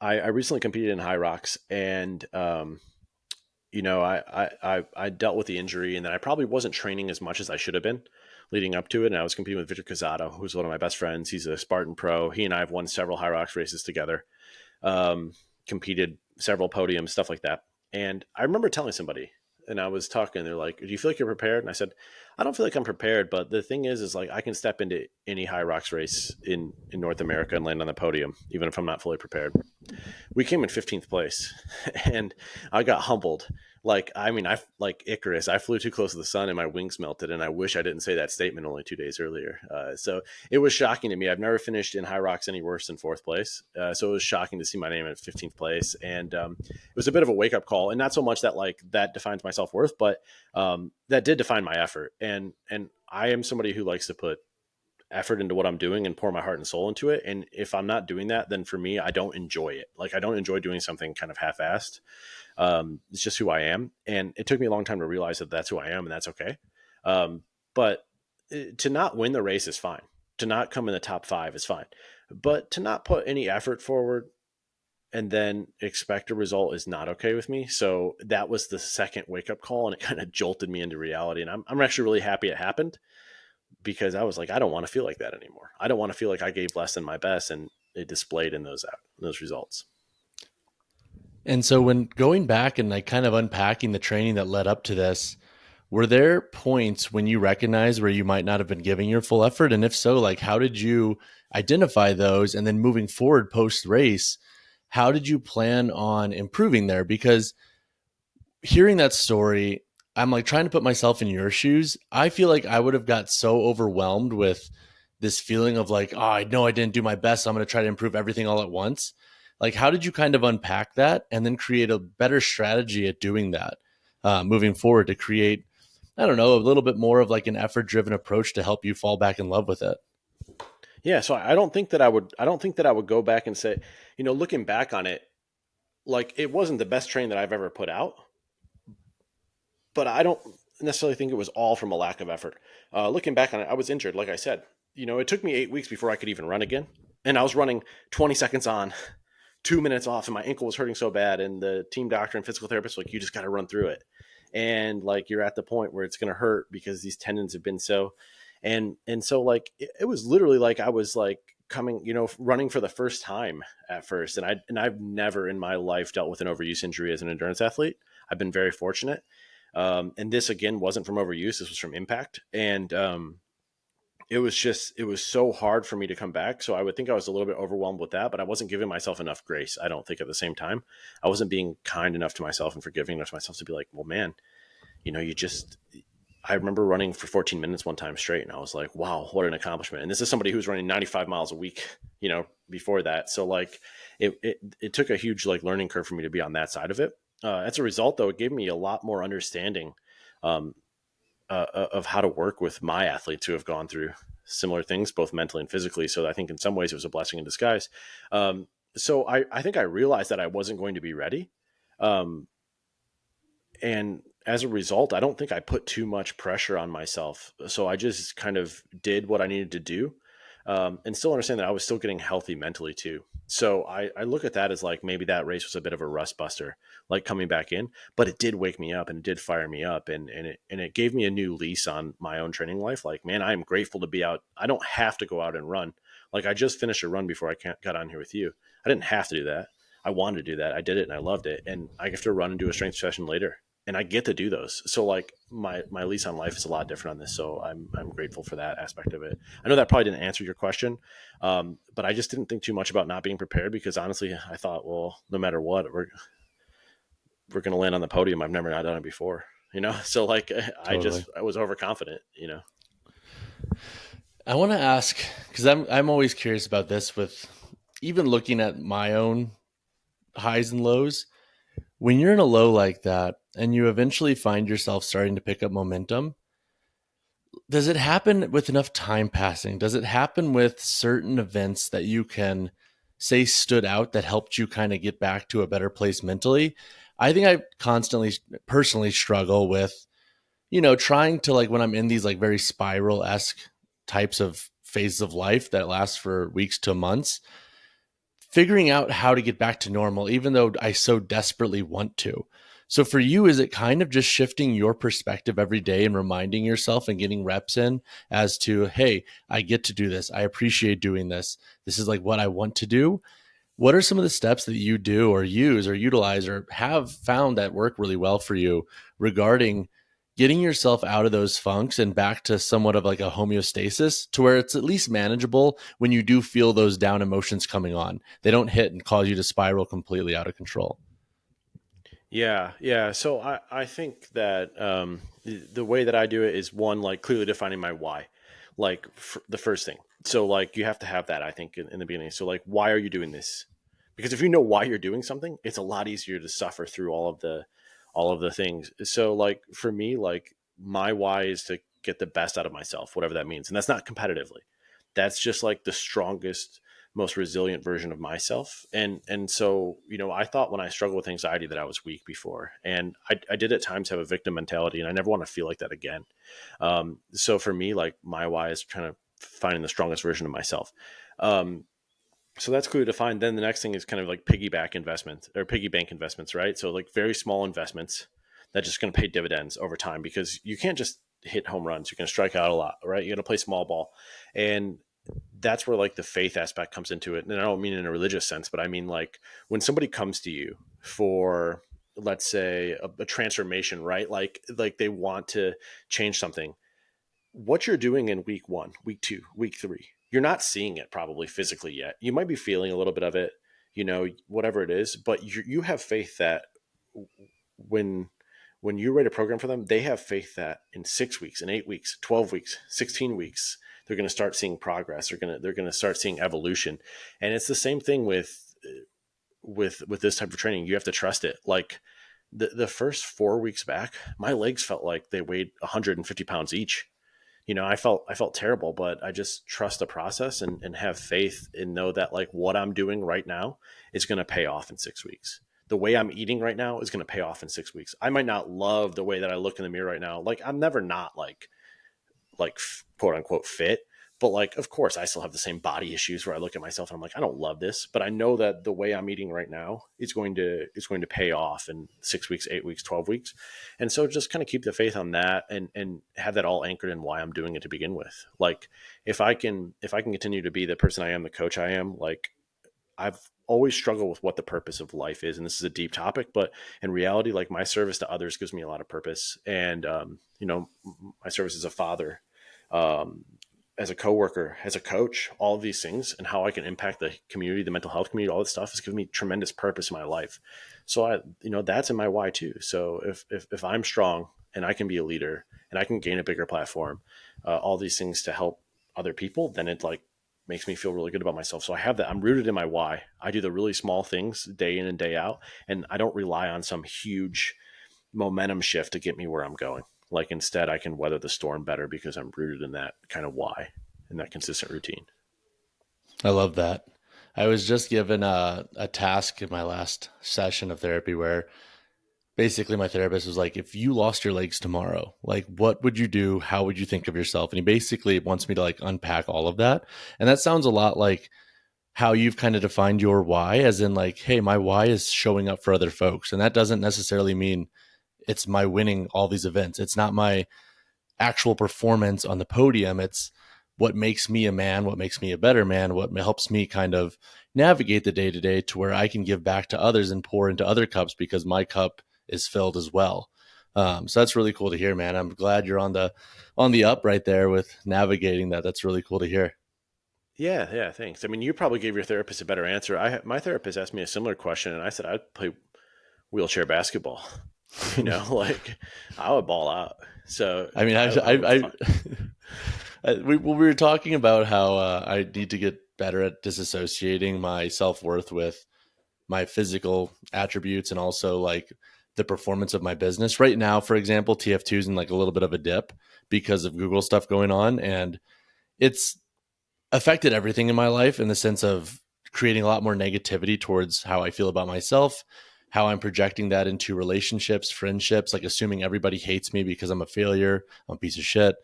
Speaker 2: I recently competed in high rocks, and I dealt with the injury, and then I probably wasn't training as much as I should have been leading up to it. And I was competing with Victor Cazado, who's one of my best friends. He's a Spartan pro. He and I have won several high rocks races together, competed several podiums, stuff like that. And I remember telling somebody, and I was talking, they're like, "Do you feel like you're prepared?" And I said, "I don't feel like I'm prepared, but the thing is like I can step into any high rocks race in North America and land on the podium, even if I'm not fully prepared." We came in 15th place, and I got humbled. Like, I mean, I like Icarus. I flew too close to the sun and my wings melted. And I wish I didn't say that statement only 2 days earlier. So it was shocking to me. I've never finished in high rocks any worse than fourth place. So it was shocking to see my name at 15th place. And it was a bit of a wake up call. And not so much that like that defines my self worth, but that did define my effort. And I am somebody who likes to put effort into what I'm doing and pour my heart and soul into it. And if I'm not doing that, then for me, I don't enjoy it. Like, I don't enjoy doing something kind of half-assed. It's just who I am. And it took me a long time to realize that that's who I am, and that's okay. But to not win the race is fine. To not come in the top five is fine. But to not put any effort forward and then expect a result is not okay with me. So that was the second wake up call, and it kind of jolted me into reality. And I'm actually really happy it happened, because I was like, I don't want to feel like that anymore. I don't want to feel like I gave less than my best, and it displayed in those results.
Speaker 1: And so when going back and like kind of unpacking the training that led up to this, were there points when you recognized where you might not have been giving your full effort? And if so, like how did you identify those? And then moving forward post race, how did you plan on improving there? Because hearing that story, I'm like trying to put myself in your shoes. I feel like I would have got so overwhelmed with this feeling of like, oh, I know I didn't do my best. So I'm going to try to improve everything all at once. Like, how did you kind of unpack that and then create a better strategy at doing that moving forward to create, I don't know, a little bit more of like an effort driven approach to help you fall back in love with it?
Speaker 2: Yeah. So I don't think that I don't think that I would go back and say, looking back on it, like, it wasn't the best train that I've ever put out, but I don't necessarily think it was all from a lack of effort. Looking back on it, I was injured. Like I said, it took me 8 weeks before I could even run again. And I was running 20 seconds on, 2 minutes off, and my ankle was hurting so bad. And the team doctor and physical therapist were like, you just got to run through it. And like, you're at the point where it's going to hurt because these tendons have been so, and so like, it was literally like, I was like coming, running for the first time at first. And I've never in my life dealt with an overuse injury as an endurance athlete. I've been very fortunate. And this again wasn't from overuse. This was from impact. And it was so hard for me to come back. So I would think I was a little bit overwhelmed with that, but I wasn't giving myself enough grace. I don't think at the same time, I wasn't being kind enough to myself and forgiving enough to myself to be like, well, man, you just, I remember running for 14 minutes one time straight, and I was like, wow, what an accomplishment. And this is somebody who was running 95 miles a week, before that. So like, it took a huge like learning curve for me to be on that side of it. As a result, though, it gave me a lot more understanding um, of how to work with my athletes who have gone through similar things, both mentally and physically. So I think in some ways it was a blessing in disguise. So I think I realized that I wasn't going to be ready. Um, and as a result, I don't think I put too much pressure on myself. So I just kind of did what I needed to do, and still understand that I was still getting healthy mentally too. So I look at that as like, maybe that race was a bit of a rust buster, like coming back in, but it did wake me up and it did fire me up, and it gave me a new lease on my own training life. Like, man, I am grateful to be out. I don't have to go out and run. Like, I just finished a run before I got on here with you. I didn't have to do that. I wanted to do that. I did it and I loved it. And I have to run and do a strength session later, and I get to do those. So like, my lease on life is a lot different on this. So I'm grateful for that aspect of it. I know that probably didn't answer your question, but I just didn't think too much about not being prepared, because honestly, I thought, well, no matter what, we're going to land on the podium. I've never not done it before, So like
Speaker 1: Totally.
Speaker 2: I was overconfident.
Speaker 1: I want to ask because I'm always curious about this with even looking at my own highs and lows. When you're in a low like that and you eventually find yourself starting to pick up momentum, does it happen with enough time passing? Does it happen with certain events that you can say stood out that helped you kind of get back to a better place mentally? I think I constantly personally struggle with, trying to like when I'm in these like very spiral esque types of phases of life that last for weeks to months, figuring out how to get back to normal, even though I so desperately want to. So for you, is it kind of just shifting your perspective every day and reminding yourself and getting reps in as to, hey, I get to do this. I appreciate doing this. This is like what I want to do. What are some of the steps that you do or use or utilize or have found that work really well for you regarding getting yourself out of those funks and back to somewhat of like a homeostasis to where it's at least manageable when you do feel those down emotions coming on? They don't hit and cause you to spiral completely out of control.
Speaker 2: Yeah, yeah. So I think that the way that I do it is one, like clearly defining my why, like the first thing. So like you have to have that, I think, in the beginning. So like, why are you doing this? Because if you know why you're doing something, it's a lot easier to suffer through all of the things. So like for me, like my why is to get the best out of myself, whatever that means, and that's not competitively. That's just like the strongest, most resilient version of myself. And so, I thought when I struggled with anxiety that I was weak before. And I did at times have a victim mentality, and I never want to feel like that again. So for me, like my why is trying to finding the strongest version of myself. Um, so that's clearly defined. Then the next thing is kind of like piggyback investment or piggy bank investments, right? So like very small investments that just going to pay dividends over time, because you can't just hit home runs. You're going to strike out a lot, right? You got to play small ball. And that's where like the faith aspect comes into it. And I don't mean in a religious sense, but I mean like when somebody comes to you for, let's say, a transformation, right? Like they want to change something. What you're doing in week one, week two, week three, you're not seeing it probably physically yet. You might be feeling a little bit of it, whatever it is, but you have faith that when you write a program for them, they have faith that in 6 weeks, in 8 weeks, 12 weeks, 16 weeks, they're going to start seeing progress. They're going to start seeing evolution. And it's the same thing with this type of training. You have to trust it. Like the first 4 weeks back, my legs felt like they weighed 150 pounds each. I felt terrible, but I just trust the process and have faith and know that like what I'm doing right now is going to pay off in 6 weeks. The way I'm eating right now is going to pay off in 6 weeks. I might not love the way that I look in the mirror right now. Like I'm never not like quote unquote fit, but like of course I still have the same body issues where I look at myself and I'm like, I don't love this, but I know that the way I'm eating right now is going to pay off in 6 weeks, 8 weeks, 12 weeks. And so just kind of keep the faith on that and have that all anchored in why I'm doing it to begin with. Like if I can continue to be the person I am, the coach I am, like I've always struggled with what the purpose of life is. And this is a deep topic, but in reality, like my service to others gives me a lot of purpose. And, my service as a father, um, as a coworker, as a coach, all of these things and how I can impact the community, the mental health community, all this stuff has given me tremendous purpose in my life. So that's in my why too. So if I'm strong and I can be a leader and I can gain a bigger platform, all these things to help other people, then it like makes me feel really good about myself. So I have that. I'm rooted in my why. I do the really small things day in and day out, and I don't rely on some huge momentum shift to get me where I'm going. Like instead, I can weather the storm better because I'm rooted in that kind of why and that consistent routine.
Speaker 1: I love that. I was just given a task in my last session of therapy where basically my therapist was like, if you lost your legs tomorrow, like what would you do? How would you think of yourself? And he basically wants me to like unpack all of that. And that sounds a lot like how you've kind of defined your why, as in like, hey, my why is showing up for other folks. And that doesn't necessarily mean it's my winning all these events. It's not my actual performance on the podium. It's what makes me a man, what makes me a better man, what helps me kind of navigate the day to day to where I can give back to others and pour into other cups because my cup is filled as well. So that's really cool to hear, man. I'm glad you're on the up right there with navigating that. That's really cool to hear.
Speaker 2: Yeah, yeah, thanks. I mean, you probably gave your therapist a better answer. My therapist asked me a similar question, and I said I'd play wheelchair basketball. like I would ball out. So
Speaker 1: I mean,
Speaker 2: I would find.
Speaker 1: we were talking about how I need to get better at disassociating my self worth with my physical attributes and also like the performance of my business. Right now, for example, TF2 is in like a little bit of a dip because of Google stuff going on, and it's affected everything in my life in the sense of creating a lot more negativity towards how I feel about myself, how I'm projecting that into relationships, friendships, like assuming everybody hates me because I'm a failure, I'm a piece of shit.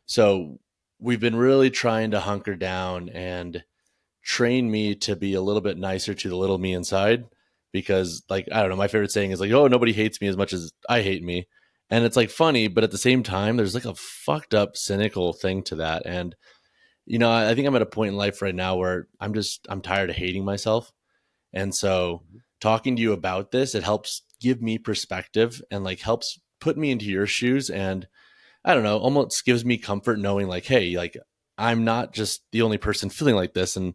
Speaker 1: So we've been really trying to hunker down and train me to be a little bit nicer to the little me inside because like I don't know, my favorite saying is like, oh, nobody hates me as much as I hate me. And it's like funny, but at the same time there's like a fucked up cynical thing to that. And I think I'm at a point in life right now where I'm tired of hating myself. And so talking to you about this, it helps give me perspective and like helps put me into your shoes. And I don't know, almost gives me comfort knowing like, hey, like I'm not just the only person feeling like this. And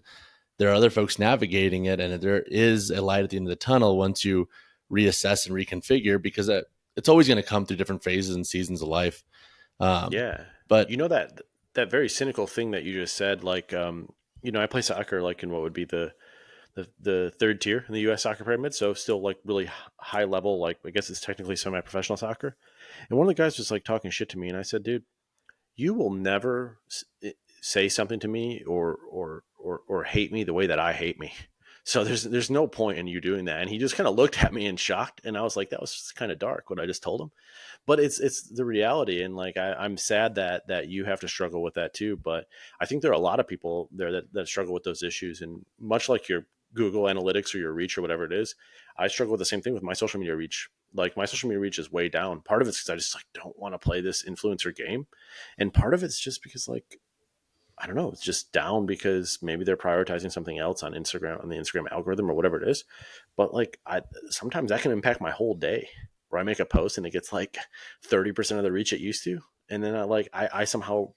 Speaker 1: there are other folks navigating it. And there is a light at the end of the tunnel once you reassess and reconfigure because it's always going to come through different phases and seasons of life. Um,
Speaker 2: Yeah.
Speaker 1: but
Speaker 2: You know that very cynical thing that you just said, like I play soccer like in what would be the third tier in the US soccer pyramid, so still like really high level, like I guess it's technically semi-professional soccer. And one of the guys was like talking shit to me and I said, "Dude, you will never say something to me or hate me the way that I hate me. So there's no point in you doing that." And he just kind of looked at me in shock, and I was like, that was kind of dark what I just told him. But it's the reality, and like I'm sad that you have to struggle with that too. But I think there are a lot of people there that struggle with those issues, and much like your Google Analytics or your reach or whatever it is, I struggle with the same thing with my social media reach. Like my social media reach is way down. Part of it's because I just like don't want to play this influencer game, and part of it's just because like I don't know, it's just down because maybe they're prioritizing something else on Instagram, on the Instagram algorithm or whatever it is. But like I sometimes that can impact my whole day where I make a post and it gets like 30% of the reach it used to. And then I somehow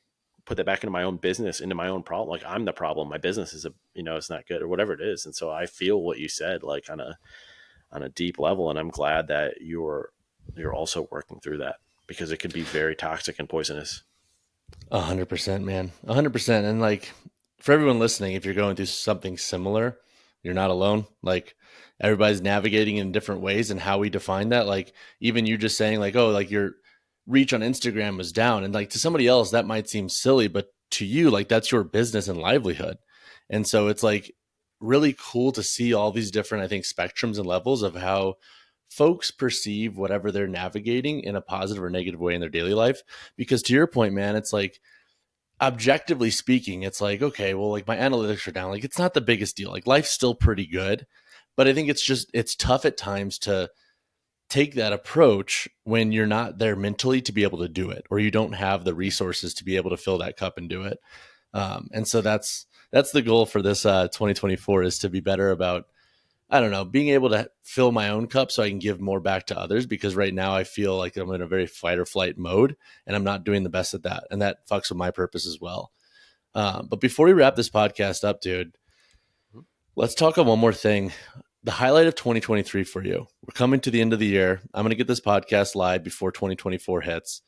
Speaker 2: put that back into my own business, into my own problem. Like I'm the problem. My business is it's not good or whatever it is. And so I feel what you said, like on a deep level. And I'm glad that you're also working through that because it can be very toxic and poisonous.
Speaker 1: 100%, man. 100%. And like for everyone listening, if you're going through something similar, you're not alone. Like everybody's navigating in different ways and how we define that. Like even you just saying like, oh, like your reach on Instagram was down. And like to somebody else, that might seem silly, but to you, like that's your business and livelihood. And so it's like really cool to see all these different, I think, spectrums and levels of how folks perceive whatever they're navigating in a positive or negative way in their daily life. Because to your point, man, it's like objectively speaking, it's like, okay, well, like my analytics are down. Like it's not the biggest deal. Like life's still pretty good. But I think it's tough at times to take that approach when you're not there mentally to be able to do it, or you don't have the resources to be able to fill that cup and do it. And so that's the goal for this 2024 is to be better about I don't know, being able to fill my own cup so I can give more back to others because right now I feel like I'm in a very fight or flight mode and I'm not doing the best at that. And that fucks with my purpose as well. But before we wrap this podcast up, dude, let's talk on one more thing. The highlight of 2023 for you. We're coming to the end of the year. I'm going to get this podcast live before 2024 hits.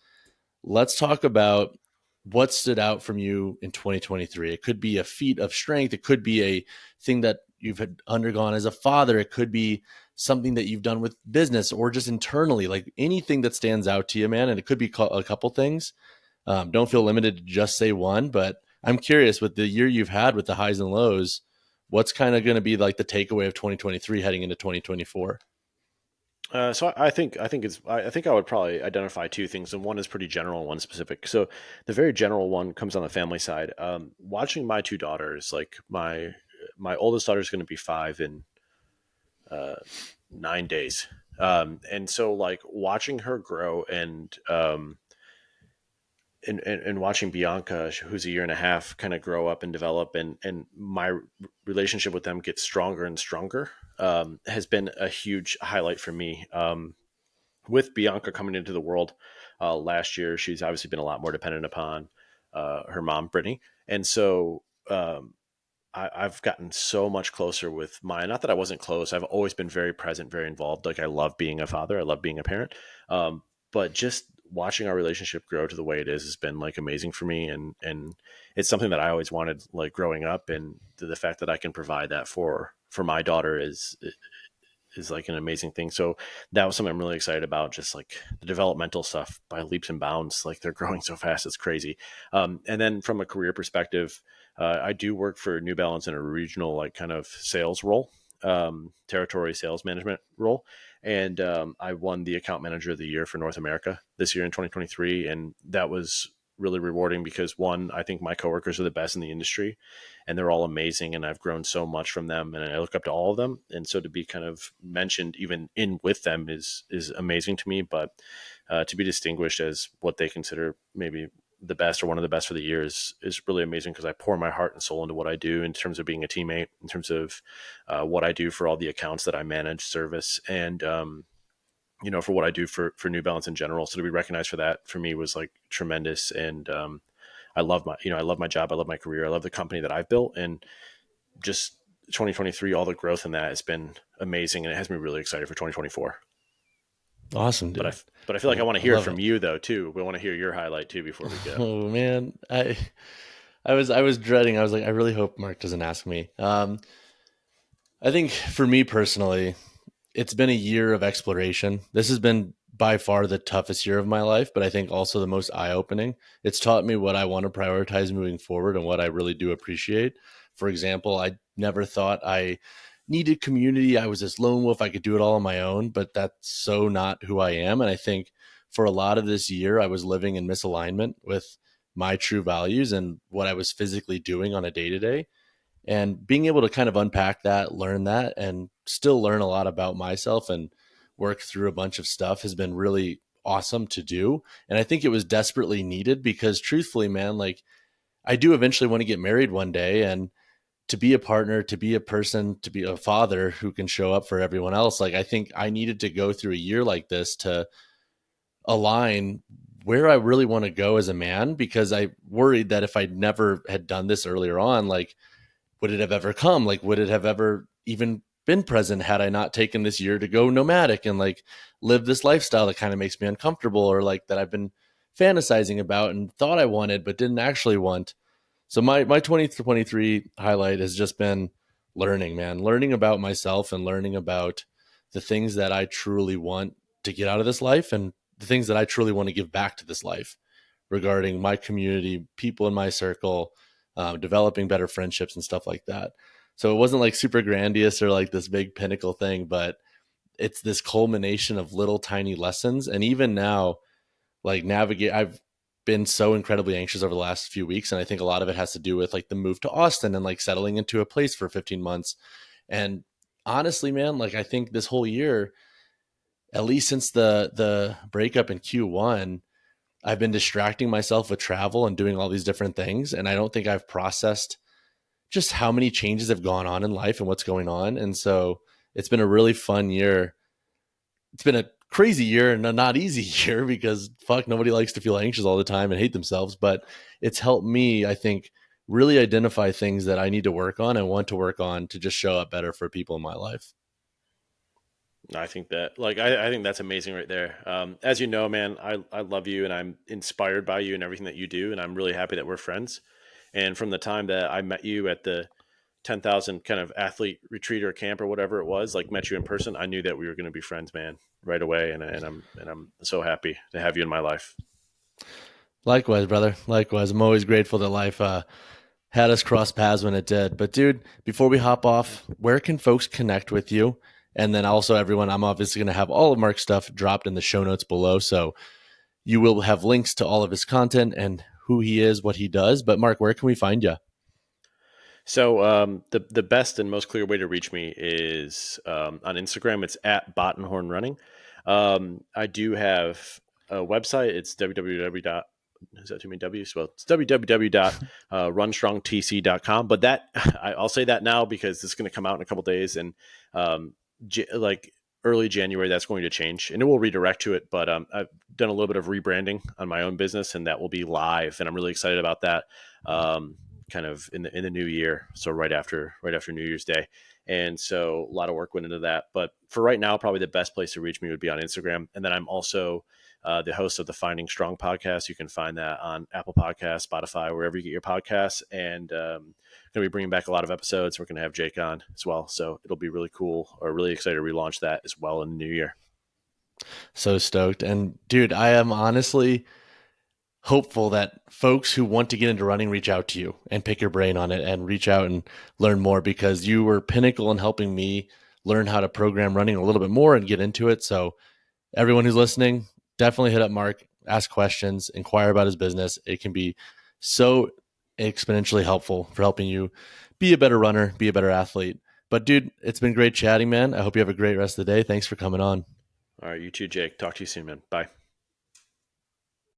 Speaker 1: Let's talk about what stood out from you in 2023. It could be a feat of strength. It could be a thing that you've had undergone as a father. It could be something that you've done with business or just internally, like anything that stands out to you, man. And it could be a couple things. Don't feel limited to just say one, but I'm curious with the year you've had with the highs and lows, what's kind of going to be like the takeaway of 2023 heading into 2024?
Speaker 2: So I think I would probably identify two things, and one is pretty general and one specific. So the very general one comes on the family side. Watching my two daughters, like my oldest daughter is going to be 5 in 9 days, and so like watching her grow and watching Bianca, who's a year and a half, kind of grow up and develop, and my relationship with them get stronger and stronger, has been a huge highlight for me. With Bianca coming into the world last year, she's obviously been a lot more dependent upon her mom, Brittany, and so I've gotten so much closer with mine. Not that I wasn't close. I've always been very present, very involved. Like I love being a father. I love being a parent. But just watching our relationship grow to the way it is has been like amazing for me. And it's something that I always wanted like growing up. And the fact that I can provide that for my daughter is like an amazing thing. So that was something I'm really excited about. Just like the developmental stuff by leaps and bounds. Like they're growing so fast, it's crazy. And then from a career perspective, I do work for New Balance in a regional like kind of sales role, territory sales management role. And I won the account manager of the year for North America this year in 2023, and that was really rewarding because one, I think my coworkers are the best in the industry and they're all amazing and I've grown so much from them and I look up to all of them. And so to be kind of mentioned even in with them is amazing to me. But to be distinguished as what they consider maybe the best or one of the best for the year is really amazing because I pour my heart and soul into what I do in terms of being a teammate, in terms of what I do for all the accounts that I manage, service, and for what I do for New Balance in general. So to be recognized for that for me was like tremendous. And I love my job. I love my career. I love the company that I've built, and just 2023, all the growth in that has been amazing, and it has me really excited for 2024.
Speaker 1: Awesome,
Speaker 2: But I,
Speaker 1: dude.
Speaker 2: but I feel like I want to
Speaker 1: I
Speaker 2: hear it
Speaker 1: love
Speaker 2: from
Speaker 1: it.
Speaker 2: you though too. We want to hear your highlight too before we go.
Speaker 1: Oh man, I was dreading. I was like, I really hope Mark doesn't ask me. I think for me personally, it's been a year of exploration. This has been by far the toughest year of my life, but I think also the most eye opening. It's taught me what I want to prioritize moving forward and what I really do appreciate. For example, I never thought I needed community. I was this lone wolf. I could do it all on my own, but that's so not who I am. And I think for a lot of this year, I was living in misalignment with my true values and what I was physically doing on a day to day, and being able to kind of unpack that, learn that, and still learn a lot about myself and work through a bunch of stuff has been really awesome to do. And I think it was desperately needed because truthfully, man, like I do eventually want to get married one day, and to be a partner, to be a person, to be a father who can show up for everyone else. Like I think I needed to go through a year like this to align where I really want to go as a man, because I worried that if I never had done this earlier on, like would it have ever come? Like, would it have ever even been present had I not taken this year to go nomadic and like live this lifestyle that kind of makes me uncomfortable, or like that I've been fantasizing about and thought I wanted but didn't actually want? So my 2023 highlight has just been learning, man, learning about myself and learning about the things that I truly want to get out of this life and the things that I truly want to give back to this life regarding my community, people in my circle, developing better friendships and stuff like that. So it wasn't like super grandiose or like this big pinnacle thing, but it's this culmination of little tiny lessons. And even now, like navigate, I've been so incredibly anxious over the last few weeks. And I think a lot of it has to do with like the move to Austin and like settling into a place for 15 months. And honestly, man, like I think this whole year, at least since the breakup in Q1, I've been distracting myself with travel and doing all these different things. And I don't think I've processed just how many changes have gone on in life and what's going on. And so it's been a really fun year. It's been a crazy year and a not easy year because fuck, nobody likes to feel anxious all the time and hate themselves. But it's helped me, I think, really identify things that I need to work on and want to work on to just show up better for people in my life.
Speaker 2: I think that, like, I think that's amazing right there. As you know, man, I love you and I'm inspired by you and everything that you do. And I'm really happy that we're friends. And from the time that I met you at the 10,000 kind of athlete retreat or camp or whatever it was, like met you in person, I knew that we were going to be friends, man, right away. And I'm so happy to have you in my life.
Speaker 1: Likewise, brother. Likewise. I'm always grateful that life had us cross paths when it did. But dude, before we hop off, where can folks connect with you? And then also everyone, I'm obviously going to have all of Mark's stuff dropped in the show notes below. So you will have links to all of his content and who he is, what he does. But Mark, where can we find you?
Speaker 2: So the best and most clear way to reach me is on Instagram. It's at Bottenhorn Running. I do have a website. It's www. Is that too many W's? Well, it's www.runstrongtc.com. But that I'll say that now because it's going to come out in a couple days, and like early January, that's going to change, and it will redirect to it. But I've done a little bit of rebranding on my own business, and that will be live, and I'm really excited about that. kind of in the new year. So right after New Year's Day. And so a lot of work went into that. But for right now, probably the best place to reach me would be on Instagram. And then I'm also the host of the Finding Strong podcast. You can find that on Apple Podcasts, Spotify, wherever you get your podcasts. And going to be bringing back a lot of episodes. We're going to have Jake on as well. So it'll be really cool, or really excited to relaunch that as well in the new year.
Speaker 1: So stoked. And dude, I am honestly hopeful that folks who want to get into running reach out to you and pick your brain on it and reach out and learn more, because you were pinnacle in helping me learn how to program running a little bit more and get into it. So everyone who's listening, definitely hit up Mark, ask questions, inquire about his business. It can be so exponentially helpful for helping you be a better runner, be a better athlete. But dude, it's been great chatting, man. I hope you have a great rest of the day. Thanks for coming on.
Speaker 2: All right, you too, Jake. Talk to you soon, man. Bye.